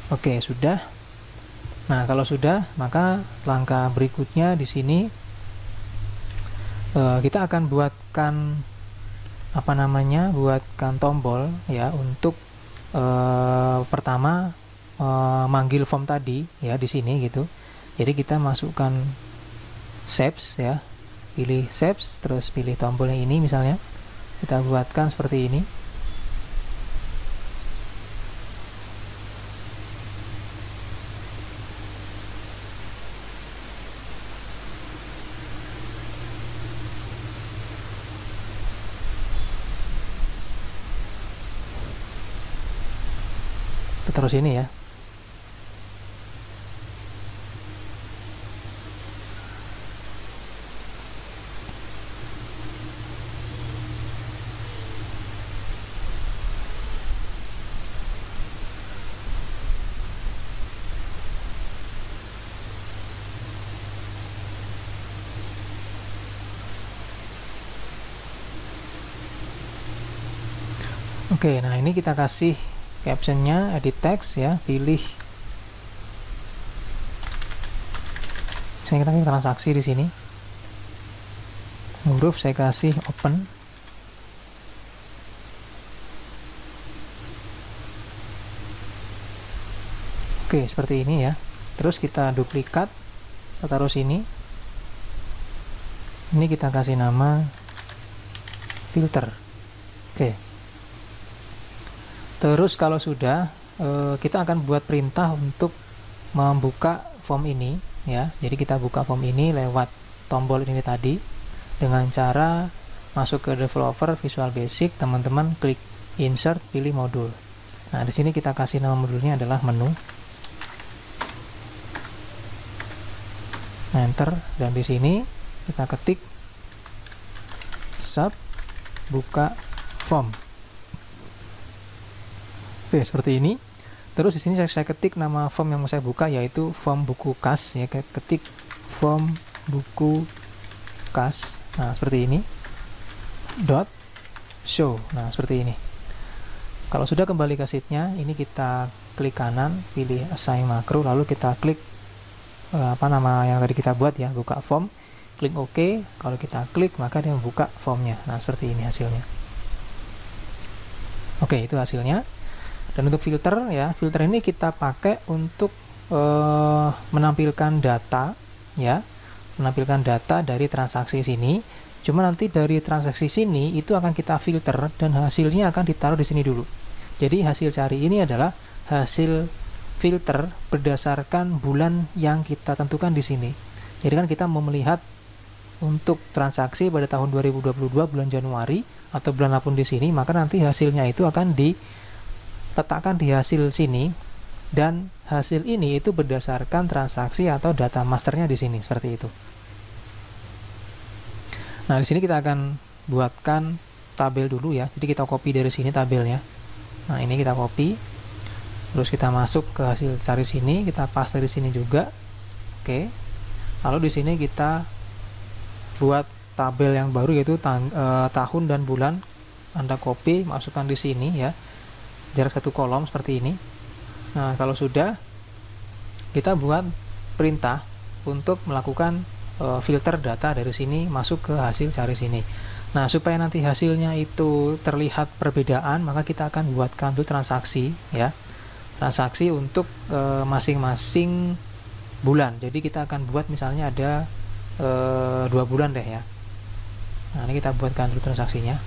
Oke, sudah. Nah, kalau sudah, maka langkah berikutnya di sini kita akan buatkan buatkan tombol ya untuk pertama manggil form tadi ya di sini gitu. Jadi kita masukkan shapes ya, pilih shapes, terus pilih tombol yang ini misalnya. Kita buatkan seperti ini. Terus ini ya. Oke, nah ini kita kasih captionnya, edit text ya, pilih. Misalnya kita kasih transaksi di sini. Huruf saya kasih open. Oke, seperti ini ya. Terus kita duplikat, kita taruh sini. Ini kita kasih nama filter. Oke. Terus kalau sudah, kita akan buat perintah untuk membuka form ini ya. Jadi kita buka form ini lewat tombol ini tadi dengan cara masuk ke developer Visual Basic, teman-teman klik insert, pilih modul. Nah, di sini kita kasih nama modulnya adalah menu. Enter, dan di sini kita ketik sub buka form. Oke, seperti ini. Terus di sini saya ketik nama form yang mau saya buka, yaitu form buku kas ya. Ketik form buku kas. Nah, seperti ini. Dot show. Nah, seperti ini. Kalau sudah kembali ke sheet-nya, ini kita klik kanan, pilih assign makro, lalu kita klik apa nama yang tadi kita buat ya, buka form. Klik OK. Kalau kita klik, maka dia membuka formnya. Nah, seperti ini hasilnya. Oke, itu hasilnya. Dan untuk filter ya, filter ini kita pakai untuk menampilkan data ya, menampilkan data dari transaksi sini. Cuma nanti dari transaksi sini itu akan kita filter dan hasilnya akan ditaruh di sini dulu. Jadi hasil cari ini adalah hasil filter berdasarkan bulan yang kita tentukan di sini. Jadi kan kita mau melihat untuk transaksi pada tahun 2022 bulan Januari atau bulan apapun di sini, maka nanti hasilnya itu akan diletakkan di hasil sini, dan hasil ini itu berdasarkan transaksi atau data masternya di sini, seperti itu. Nah, di sini kita akan buatkan tabel dulu ya. Jadi kita copy dari sini tabelnya. Nah, ini kita copy. Terus kita masuk ke hasil cari sini, kita paste di sini juga. Oke. Lalu di sini kita buat tabel yang baru, yaitu tahun dan bulan. Anda copy, masukkan di sini ya. Jarak satu kolom seperti ini. Nah, kalau sudah, kita buat perintah untuk melakukan filter data dari sini masuk ke hasil cari sini. Nah, supaya nanti hasilnya itu terlihat perbedaan, maka kita akan buatkan tuh transaksi ya. Transaksi untuk masing-masing bulan. Jadi kita akan buat misalnya ada 2 bulan deh ya. Nah, ini kita buatkan dulu transaksinya.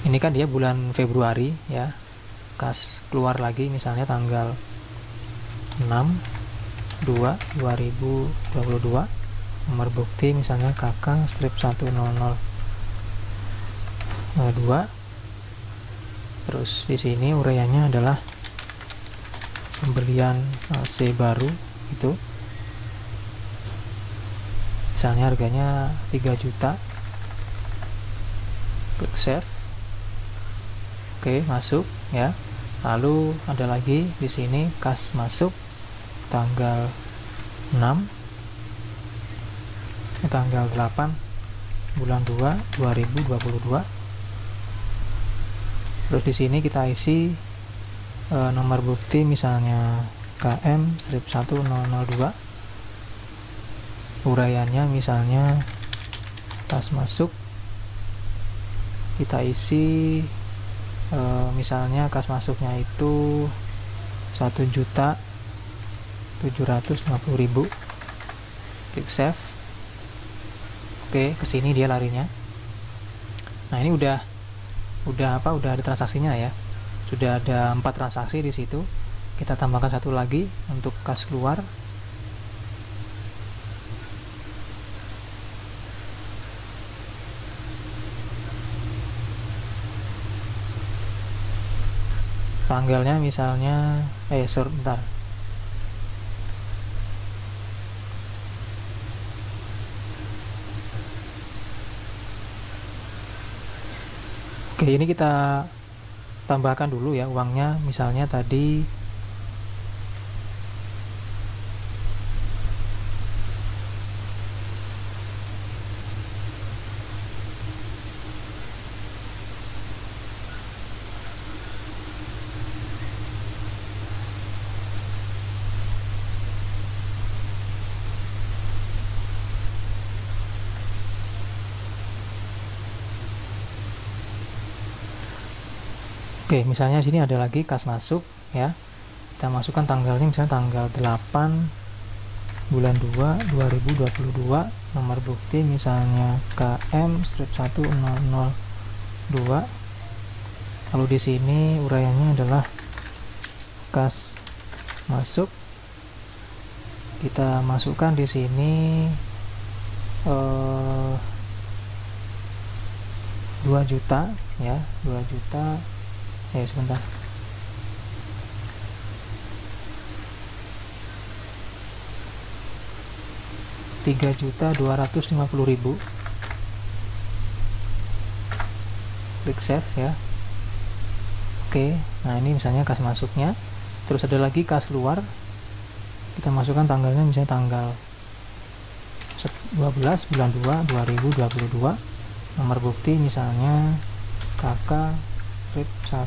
Ini kan dia bulan Februari ya. Kas keluar lagi misalnya tanggal 6/2/2022. Nomor bukti misalnya KK strip 10002. Terus di sini uraiannya adalah pembelian AC baru itu. Misalnya harganya 3 juta. Klik save. Oke, masuk ya. Lalu ada lagi di sini kas masuk tanggal 6 tanggal 8 bulan 2 2022. Terus di sini kita isi nomor bukti misalnya KM strip 1002. Uraiannya misalnya kas masuk kita isi misalnya kas masuknya itu 1.750.000. Klik save. Oke, kesini dia larinya. Nah, ini udah ada transaksinya ya. Sudah ada 4 transaksi di situ. Kita tambahkan satu lagi untuk kas keluar. Tanggalnya misalnya bentar. Oke, ini kita tambahkan dulu ya uangnya, misalnya tadi Oke, misalnya sini ada lagi kas masuk ya. Kita masukkan tanggalnya, misalnya tanggal 8 bulan 2 2022, nomor bukti misalnya KM-1002. Lalu di sini uraiannya adalah kas masuk. Kita masukkan di sini 2 juta ya, 2 juta. Sebentar. 3.250.000. Klik save ya. Oke, nah ini misalnya kas masuknya. Terus ada lagi kas luar. Kita masukkan tanggalnya, misalnya tanggal 12 bulan 2 2022. Nomor bukti misalnya KK strip 1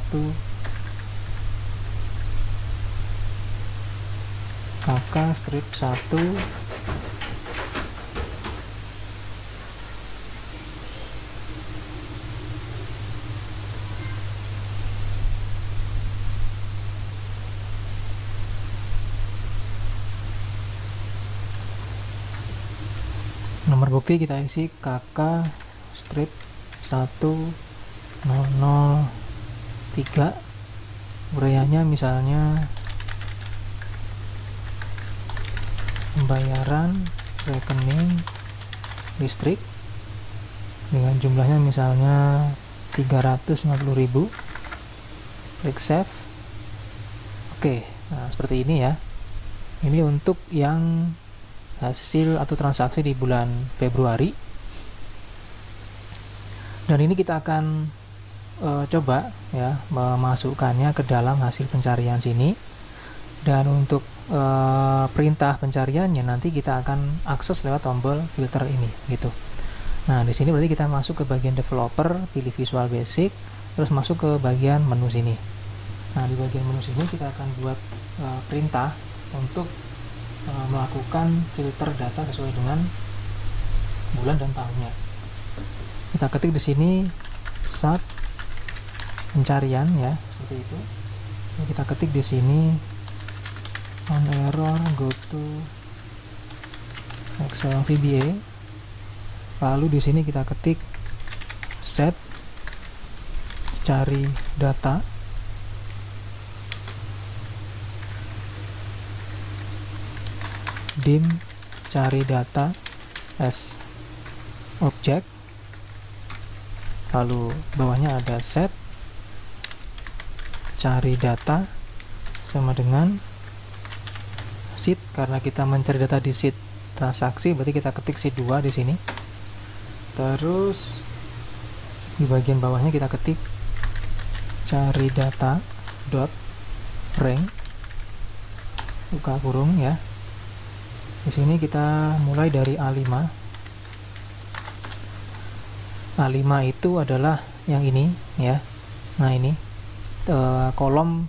KK strip 1 nomor bukti kita isi KK strip 1003. Uraiannya misalnya pembayaran rekening listrik dengan jumlahnya misalnya 350.000. Klik save. Oke, nah seperti ini ya. Ini untuk yang hasil atau transaksi di bulan Februari. Dan ini kita akan coba ya memasukkannya ke dalam hasil pencarian sini. Dan untuk perintah pencariannya nanti kita akan akses lewat tombol filter ini gitu. Nah, di sini berarti kita masuk ke bagian developer, pilih Visual Basic, terus masuk ke bagian menu sini. Nah, di bagian menu sini kita akan buat perintah untuk melakukan filter data sesuai dengan bulan dan tahunnya. Kita ketik di sini saat pencarian ya, seperti itu. Kita ketik di sini on error go to Excel VBA. Lalu di sini kita ketik set cari data. Dim cari data as object. Lalu bawahnya ada set cari data sama dengan sheet, karena kita mencari data di sheet transaksi berarti kita ketik sheet 2 di sini. Terus di bagian bawahnya kita ketik cari data dot rank buka kurung ya. Di sini kita mulai dari A5. A5 itu adalah yang ini ya. Nah, ini kolom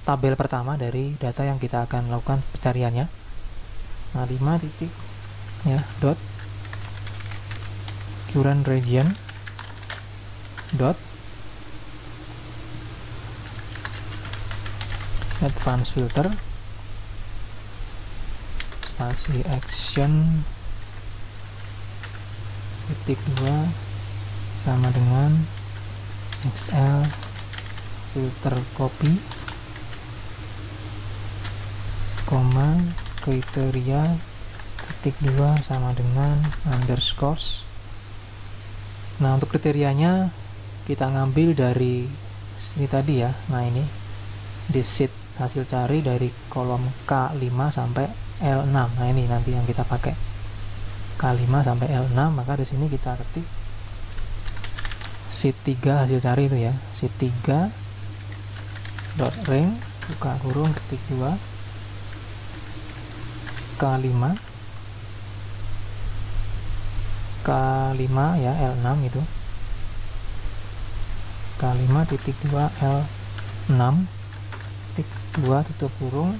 tabel pertama dari data yang kita akan lakukan pencariannya. A5 titik ya dot current region dot advanced filter spasi action titik 2 sama dengan XL filter copy koma kriteria titik 2 sama dengan underscores. Nah, untuk kriterianya kita ngambil dari sini tadi ya. Nah, ini di sheet hasil cari dari kolom K5 sampai L6. Nah, ini nanti yang kita pakai K5 sampai L6, maka di sini kita ketik sheet 3 hasil cari itu ya. Sheet 3 dot rank buka kurung ketik 2 K5 K5 ya L6 itu. K5 titik 2 L6 titik 2 tutup kurung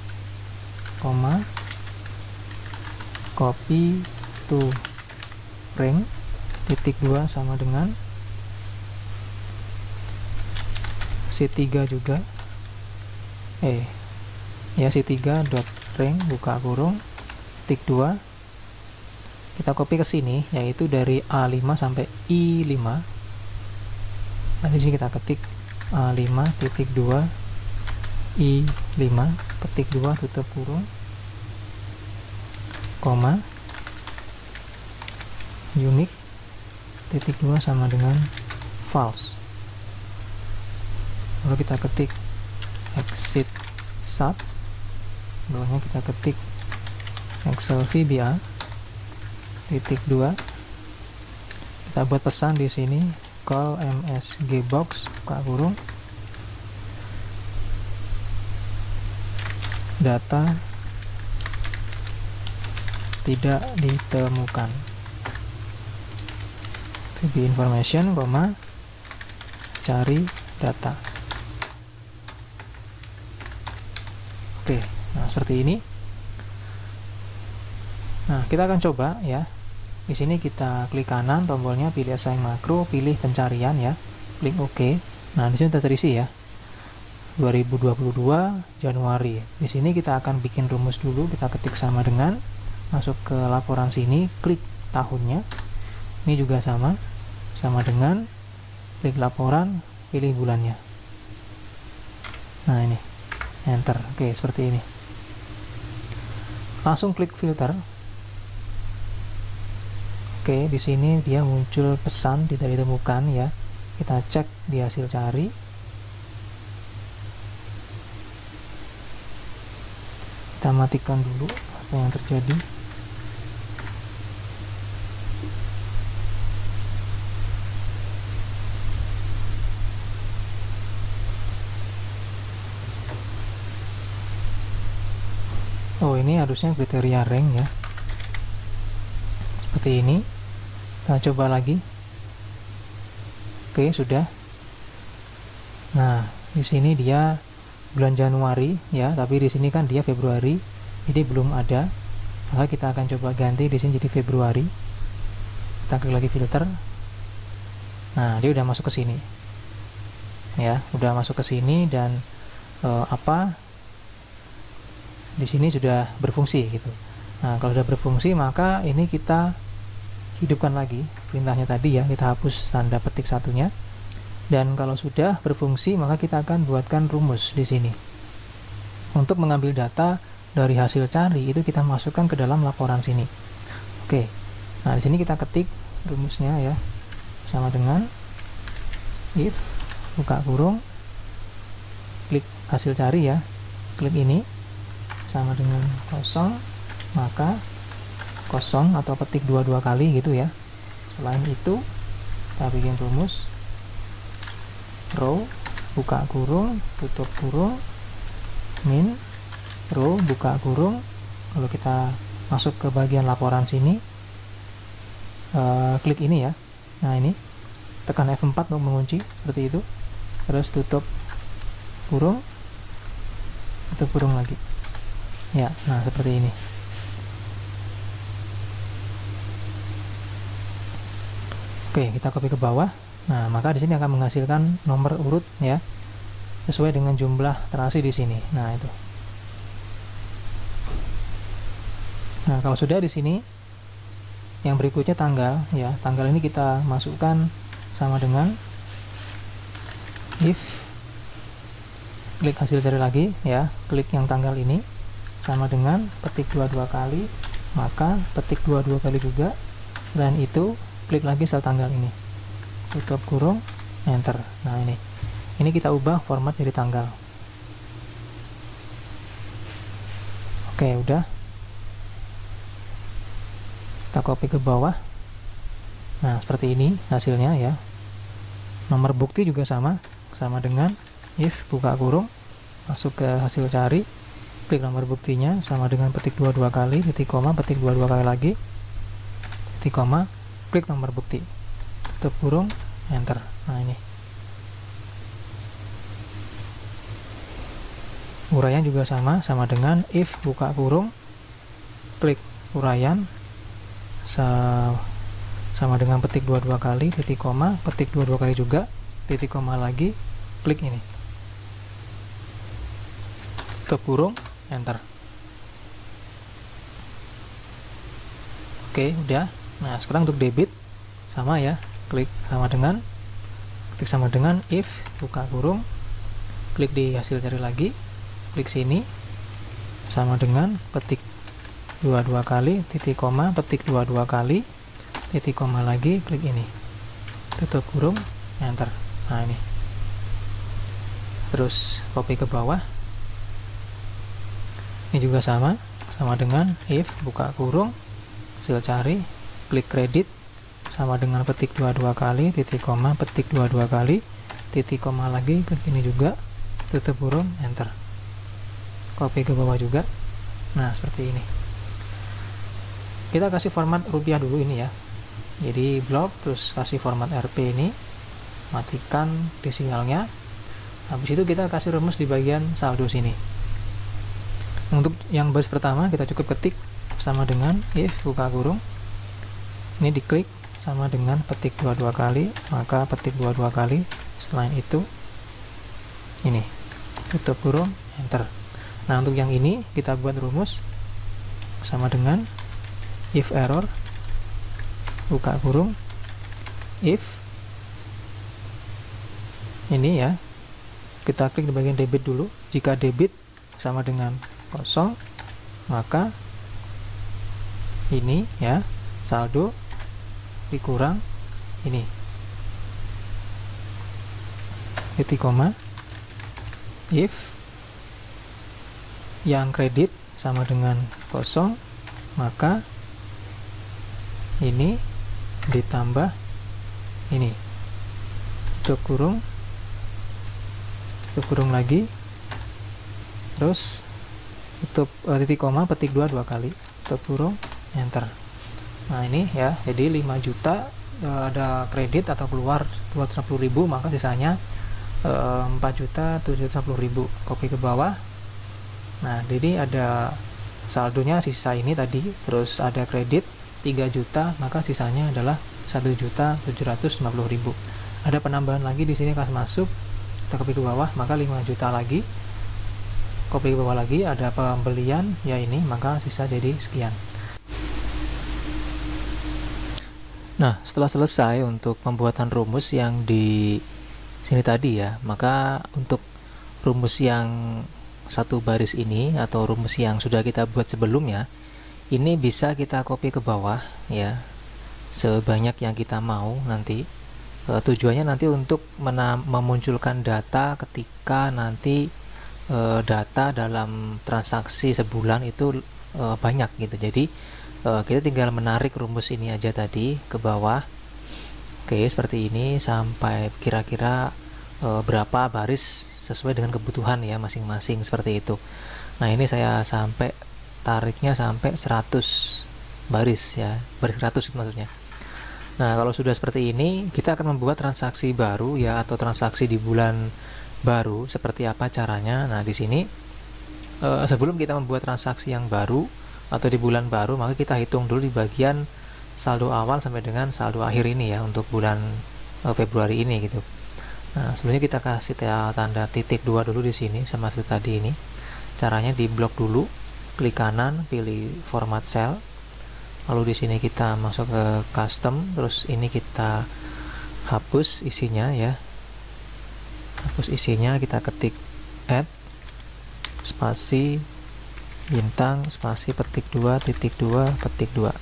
koma copy to rank titik 2 sama dengan C3 juga, C3 dot ring buka kurung ketik 2, kita copy ke sini, yaitu dari A5 sampai I5. Nah, di sini kita ketik A5 titik 2 I5 ketik 2 tutup kurung, koma, unique titik 2 sama dengan false. Lalu kita ketik exit sub, bawahnya kita ketik Excel VBA titik 2, kita buat pesan di sini call MSG box buka kurung, data tidak ditemukan, to be information, cari data. Oke, nah seperti ini. Nah, kita akan coba ya. Di sini kita klik kanan tombolnya, pilih assign makro, pilih pencarian ya, klik OK. Nah, di sini sudah terisi ya. 2022 Januari. Di sini kita akan bikin rumus dulu, kita ketik sama dengan, masuk ke laporan sini, klik tahunnya. Ini juga sama dengan, klik laporan, pilih bulannya. Nah, ini enter. Oke, seperti ini. Langsung klik filter. Oke, di sini dia muncul pesan tidak ditemukan ya. Kita cek di hasil cari. Kita matikan dulu apa yang terjadi. Oh, ini harusnya kriteria rank ya. Seperti ini. Kita coba lagi. Oke, sudah. Nah, di sini dia bulan Januari ya, tapi di sini kan dia Februari. Jadi belum ada. Maka kita akan coba ganti di sini jadi Februari. Kita klik lagi filter. Nah, dia udah masuk ke sini. Ya, udah masuk ke sini dan di sini sudah berfungsi gitu. Nah, kalau sudah berfungsi maka ini kita hidupkan lagi perintahnya tadi ya, kita hapus tanda petik satunya. Dan kalau sudah berfungsi maka kita akan buatkan rumus di sini. Untuk mengambil data dari hasil cari itu kita masukkan ke dalam laporan sini. Oke. Nah, di sini kita ketik rumusnya ya. Sama dengan if buka kurung klik hasil cari ya. Klik ini sama dengan kosong, maka kosong atau petik dua kali gitu ya. Selain itu kita bikin rumus row buka kurung tutup kurung min row buka kurung. Kalau kita masuk ke bagian laporan sini, klik ini ya. Nah, ini tekan F4 untuk mengunci seperti itu, terus tutup kurung lagi ya. Nah, seperti ini. Oke, kita copy ke bawah. Nah, maka di sini akan menghasilkan nomor urut ya, sesuai dengan jumlah terasi di sini. Nah, itu. Nah, kalau sudah di sini, yang berikutnya tanggal ya. Tanggal ini kita masukkan sama dengan if klik hasil cari lagi ya, klik yang tanggal ini sama dengan petik dua kali, maka petik dua kali juga. Selain itu klik lagi sel tanggal ini, tutup kurung, enter. Nah, ini kita ubah format jadi tanggal. Oke, udah. Kita copy ke bawah. Nah, seperti ini hasilnya ya. Nomor bukti juga sama dengan if buka kurung, masuk ke hasil cari, klik nomor buktinya sama dengan petik dua kali, titik koma, petik dua kali lagi, titik koma, klik nomor bukti, tutup kurung, enter. Nah, ini uraian juga sama dengan if buka kurung, klik uraian sama dengan petik dua kali, titik koma, petik dua kali juga, titik koma lagi, klik ini tutup kurung, enter. Oke, udah. Nah, sekarang untuk debit sama ya, klik sama dengan if, buka kurung, klik di hasil cari lagi, klik sini, sama dengan petik 22 kali, titik koma, petik 22 kali, titik koma lagi, klik ini, tutup kurung, enter. Nah, ini. Terus copy ke bawah. Ini juga sama dengan if, buka kurung, hasil cari, klik kredit, sama dengan petik 22 kali, titik koma, petik 22 kali, titik koma lagi, klik ini juga, tutup kurung, enter. Copy ke bawah juga. Nah, seperti ini. Kita kasih format rupiah dulu ini ya. Jadi blok, terus kasih format Rp ini, matikan desimalnya. Habis itu kita kasih rumus di bagian saldo sini. Untuk yang baris pertama kita cukup ketik sama dengan if, buka kurung, ini diklik sama dengan petik 22 kali, maka petik 22 kali, selain itu ini, tutup kurung, enter. Nah, untuk yang ini kita buat rumus sama dengan if error, buka kurung, if ini ya, kita klik di bagian debit dulu. Jika debit sama dengan kosong, maka ini ya, saldo dikurang ini, titik koma, if yang kredit sama dengan kosong, maka ini ditambah ini, tutup kurung lagi, terus tutup titik koma, petik 22 kali, tutup kurung, enter. Nah, ini ya, jadi 5 juta ada kredit atau keluar 250.000, maka sisanya 4.750.000. Copy ke bawah. Nah, jadi ada saldonya sisa ini tadi, terus ada kredit 3 juta, maka sisanya adalah 1.750.000. Ada penambahan lagi di sini kas masuk, kita copy ke bawah, maka 5 juta lagi. Copy ke bawah lagi, ada pembelian ya ini, maka sisa jadi sekian. Nah, setelah selesai untuk pembuatan rumus yang di sini tadi ya, maka untuk rumus yang satu baris ini atau rumus yang sudah kita buat sebelumnya, ini bisa kita copy ke bawah ya, sebanyak yang kita mau nanti. Tujuannya nanti untuk memunculkan data ketika nanti data dalam transaksi sebulan itu banyak gitu. Jadi kita tinggal menarik rumus ini aja tadi ke bawah. Oke, seperti ini sampai kira-kira berapa baris sesuai dengan kebutuhan ya masing-masing, seperti itu. Nah, ini saya sampai tariknya sampai 100 baris ya, baris 100 itu maksudnya. Nah, kalau sudah seperti ini, kita akan membuat transaksi baru ya, atau transaksi di bulan baru. Seperti apa caranya? Nah, di sini sebelum kita membuat transaksi yang baru atau di bulan baru, maka kita hitung dulu di bagian saldo awal sampai dengan saldo akhir ini ya, untuk bulan Februari ini gitu. Nah, sebelumnya kita kasih tanda titik 2 dulu di sini sama seperti tadi ini. Caranya di blok dulu, klik kanan, pilih format cell. Lalu di sini kita masuk ke custom, terus ini kita hapus isinya ya. Hapus isinya, kita ketik add spasi bintang spasi petik 2 titik 2 petik 2,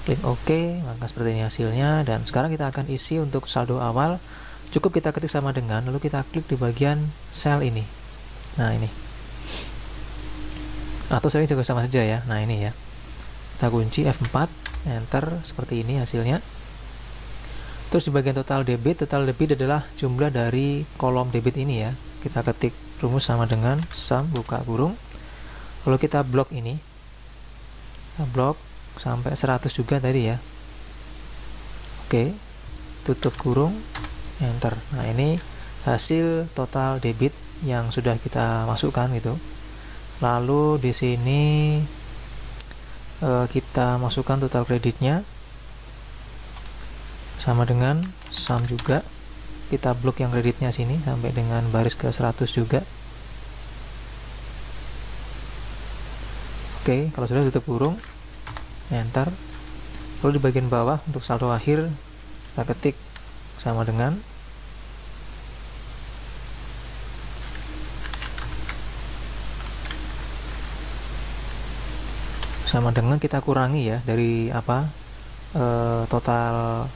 klik OK, maka seperti ini hasilnya. Dan sekarang kita akan isi untuk saldo awal. Cukup kita ketik sama dengan, lalu kita klik di bagian sel ini. Nah, ini, atau sering juga sama saja ya. Nah, ini ya, kita kunci F4, enter, seperti ini hasilnya. Terus di bagian total debit adalah jumlah dari kolom debit ini ya. Kita ketik rumus sama dengan sum, buka kurung, lalu kita blok ini, kita blok sampai 100 juga tadi ya. Oke, tutup kurung, enter. Nah, ini hasil total debit yang sudah kita masukkan gitu. Lalu di sini kita masukkan total kreditnya sama dengan sum juga. Kita blok yang kreditnya sini sampai dengan baris ke 100 juga. Oke, kalau sudah tutup kurung, enter. Lalu di bagian bawah untuk saldo akhir kita ketik sama dengan kita kurangi ya dari total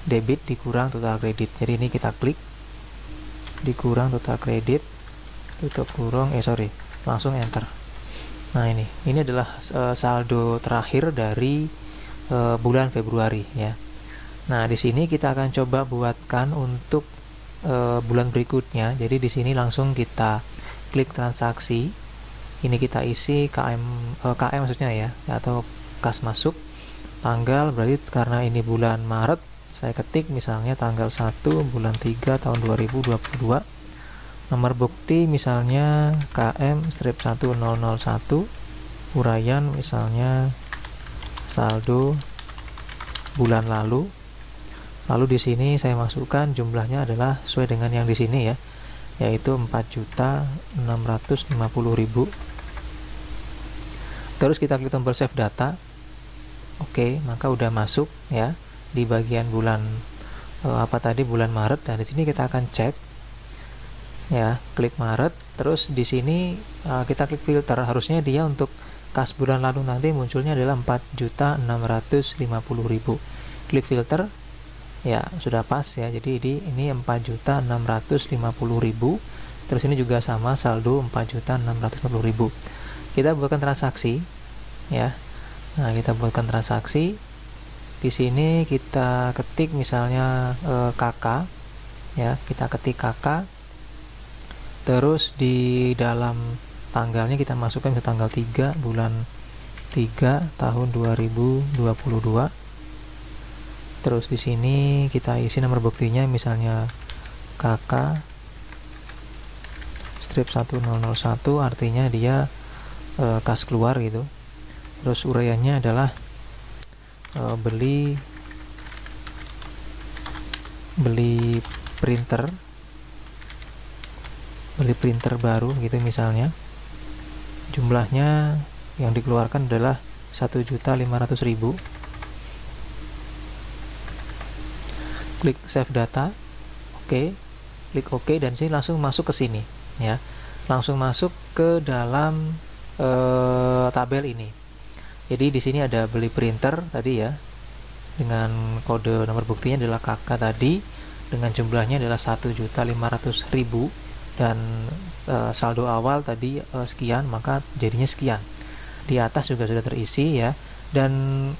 debit dikurang total kredit. Jadi ini kita klik dikurang total kredit, tutup kurung, langsung enter. Nah ini adalah saldo terakhir dari bulan Februari ya. Nah di sini kita akan coba buatkan untuk bulan berikutnya. Jadi di sini langsung kita klik transaksi. Ini kita isi KM maksudnya ya, atau kas masuk. Tanggal berarti karena ini bulan Maret, saya ketik misalnya tanggal 1 bulan 3 tahun 2022. Nomor bukti misalnya KM-1001. Uraian misalnya saldo bulan lalu. Lalu di sini saya masukkan jumlahnya adalah sesuai dengan yang di sini ya, yaitu 4.650.000. Terus kita klik tombol save data. Oke, maka udah masuk ya di bagian bulan bulan Maret. Dan di sini kita akan cek ya, klik Maret. Terus di sini kita klik filter. Harusnya dia untuk kas bulan lalu nanti munculnya adalah 4.650.000. Klik filter. Ya, sudah pas ya. Jadi ini 4.650.000. Terus ini juga sama, saldo 4.650.000. Kita buatkan transaksi ya. Nah, kita buatkan transaksi. Di sini kita ketik misalnya KK ya, kita ketik KK. Terus di dalam tanggalnya kita masukkan ke tanggal 3 bulan 3 tahun 2022. Terus di sini kita isi nomor buktinya misalnya KK strip 1001, artinya dia kas keluar gitu. Terus uraiannya adalah beli printer baru gitu misalnya. Jumlahnya yang dikeluarkan adalah 1.500.000. Klik save data. Oke. Klik OK dan sini langsung masuk ke sini ya. Langsung masuk ke dalam tabel ini. Jadi di sini ada beli printer tadi ya, dengan kode nomor buktinya adalah KK tadi, dengan jumlahnya adalah 1.500.000 dan saldo awal tadi sekian, maka jadinya sekian. Di atas juga sudah terisi ya. Dan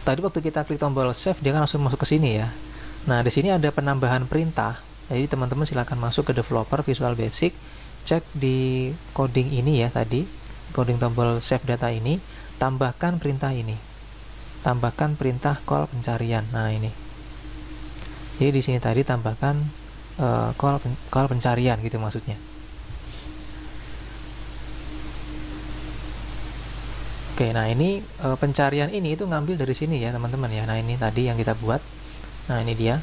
tadi waktu kita klik tombol save dia kan langsung masuk ke sini ya. Nah, di sini ada penambahan perintah. Jadi teman-teman silakan masuk ke developer Visual Basic, cek di coding ini ya, tadi coding tombol save data ini, tambahkan perintah ini, tambahkan perintah call pencarian. Nah ini, jadi di sini tadi tambahkan call pencarian gitu maksudnya. Oke, nah ini pencarian ini itu ngambil dari sini ya teman-teman ya. Nah ini tadi yang kita buat. Nah ini dia.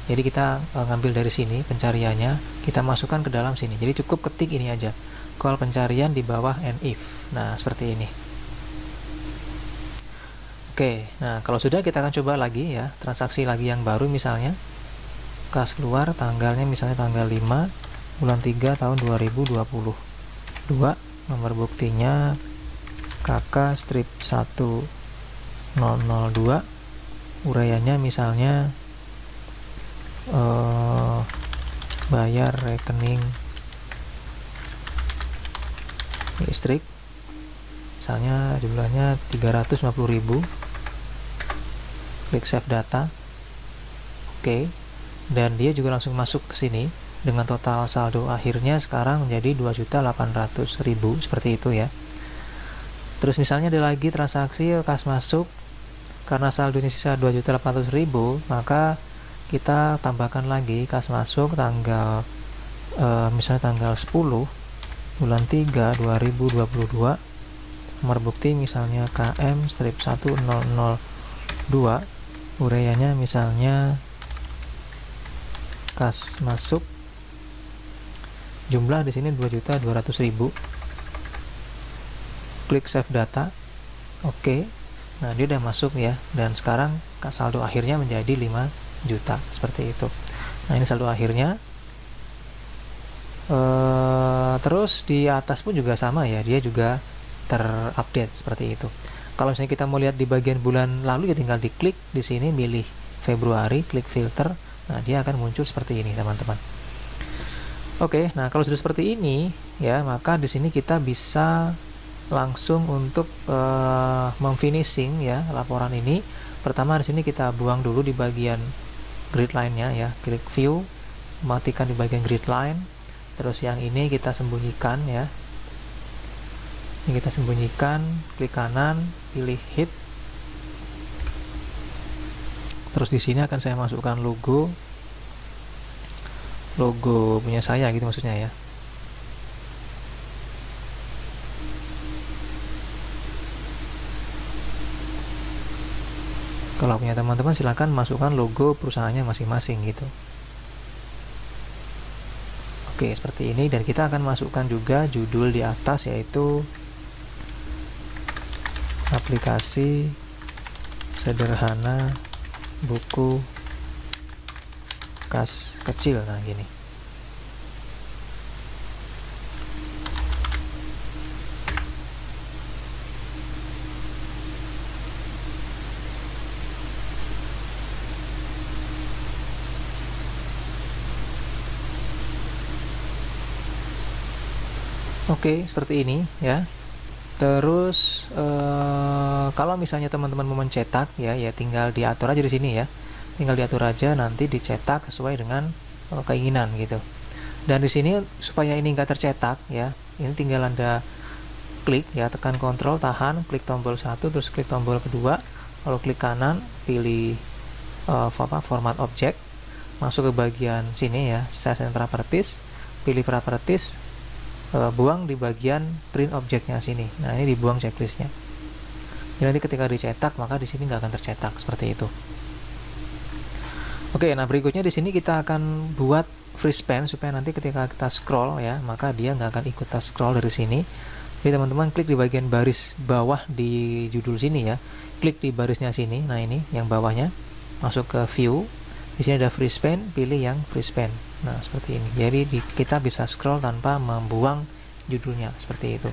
Jadi kita ngambil dari sini pencariannya, kita masukkan ke dalam sini. Jadi cukup ketik ini aja, call pencarian di bawah and if. Nah seperti ini. Oke, nah kalau sudah kita akan coba lagi ya, transaksi lagi yang baru misalnya. Kas keluar tanggalnya misalnya tanggal 5 bulan 3 tahun 2022. Nomor buktinya KK strip 1002. Uraiannya misalnya bayar rekening listrik, misalnya jumlahnya 350.000. Klik save data. Oke. Dan dia juga langsung masuk ke sini dengan total saldo akhirnya sekarang menjadi 2.800.000 seperti itu ya. Terus misalnya ada lagi transaksi kas masuk, karena saldonya sisa 2.800.000, maka kita tambahkan lagi kas masuk tanggal misalnya tanggal 10 bulan 3 2022. Nomor bukti misalnya KM strip 1002. Uraiannya misalnya kas masuk, jumlah di sini 2.200.000. klik save data. Oke. Nah, dia udah masuk ya, dan sekarang saldo akhirnya menjadi 5 juta seperti itu. Nah, ini saldo akhirnya. Terus di atas pun juga sama ya, dia juga terupdate seperti itu. Kalau misalnya kita mau lihat di bagian bulan lalu, ya tinggal diklik di sini, milih Februari, klik filter. Nah, dia akan muncul seperti ini, teman-teman. Oke, nah kalau sudah seperti ini ya, maka di sini kita bisa langsung untuk memfinishing ya laporan ini. Pertama di sini kita buang dulu di bagian grid line-nya ya, klik view, matikan di bagian grid line. Terus yang ini kita sembunyikan ya. Ini kita sembunyikan, klik kanan, pilih hid. Terus di sini akan saya masukkan logo punya saya gitu maksudnya ya. Kalau punya teman-teman silakan masukkan logo perusahaannya masing-masing gitu. Oke, seperti ini, dan kita akan masukkan juga judul di atas, yaitu aplikasi sederhana buku kas kecil. Nah, gini. Oke, seperti ini ya. Terus kalau misalnya teman-teman mau mencetak ya tinggal diatur aja di sini ya. Tinggal diatur aja, nanti dicetak sesuai dengan keinginan gitu. Dan di sini supaya ini enggak tercetak ya, ini tinggal Anda klik ya, tekan Ctrl, tahan, klik tombol 1, terus klik tombol kedua, lalu klik kanan, pilih format object, masuk ke bagian sini ya, size and properties, pilih properties, buang di bagian print objectnya sini. Nah, ini dibuang checklistnya. Jadi nanti ketika dicetak, maka di sini nggak akan tercetak seperti itu. Oke, nah berikutnya di sini kita akan buat free span supaya nanti ketika kita scroll ya, maka dia nggak akan ikut scroll dari sini. Jadi teman-teman klik di bagian baris bawah di judul sini ya, klik di barisnya sini. Nah, ini yang bawahnya, masuk ke view. Di sini ada free span, pilih yang free span. Nah, seperti ini. Jadi kita bisa scroll tanpa membuang judulnya, seperti itu.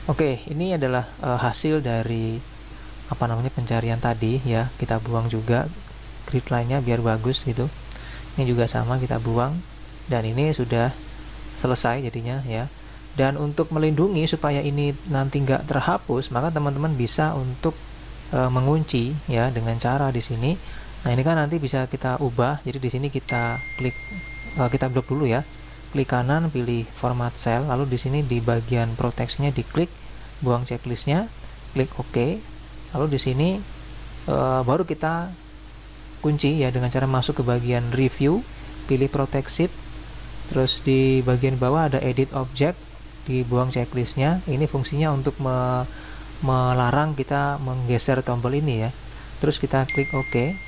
Oke, ini adalah hasil dari pencarian tadi ya. Kita buang juga grid line-nya biar bagus gitu. Ini juga sama, kita buang, dan ini sudah selesai jadinya ya. Dan untuk melindungi supaya ini nanti nggak terhapus, maka teman-teman bisa untuk mengunci ya dengan cara di sini. Nah, ini kan nanti bisa kita ubah. Jadi di sini kita klik, kita blok dulu ya. Klik kanan, pilih format cell, lalu di sini di bagian protectnya diklik, buang checklistnya, klik OK. Lalu di sini baru kita kunci ya dengan cara masuk ke bagian review, pilih protect sheet, terus di bagian bawah ada edit object, dibuang checklistnya. Ini fungsinya untuk melarang kita menggeser tombol ini ya. Terus kita klik OK.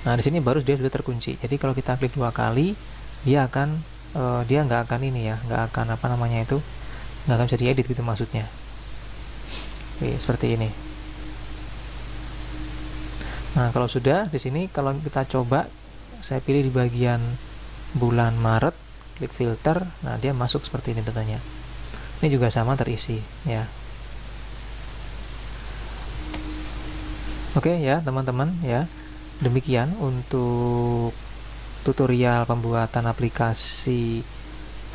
Nah, di sini baru dia sudah terkunci. Jadi kalau kita klik 2 kali, dia akan dia nggak akan ini ya, nggak akan nggak akan bisa diedit gitu maksudnya. Oke, seperti ini. Nah, kalau sudah di sini, kalau kita coba, saya pilih di bagian bulan Maret, klik filter. Nah, dia masuk seperti ini datanya. Ini juga sama terisi ya. Oke ya teman-teman ya. Demikian untuk tutorial pembuatan aplikasi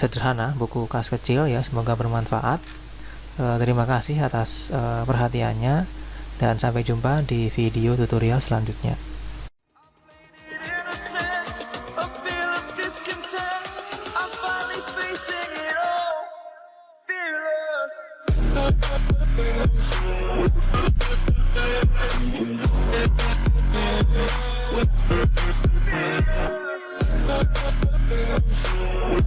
sederhana buku kas kecil ya, semoga bermanfaat. Terima kasih atas perhatiannya, dan sampai jumpa di video tutorial selanjutnya. We'll be right back.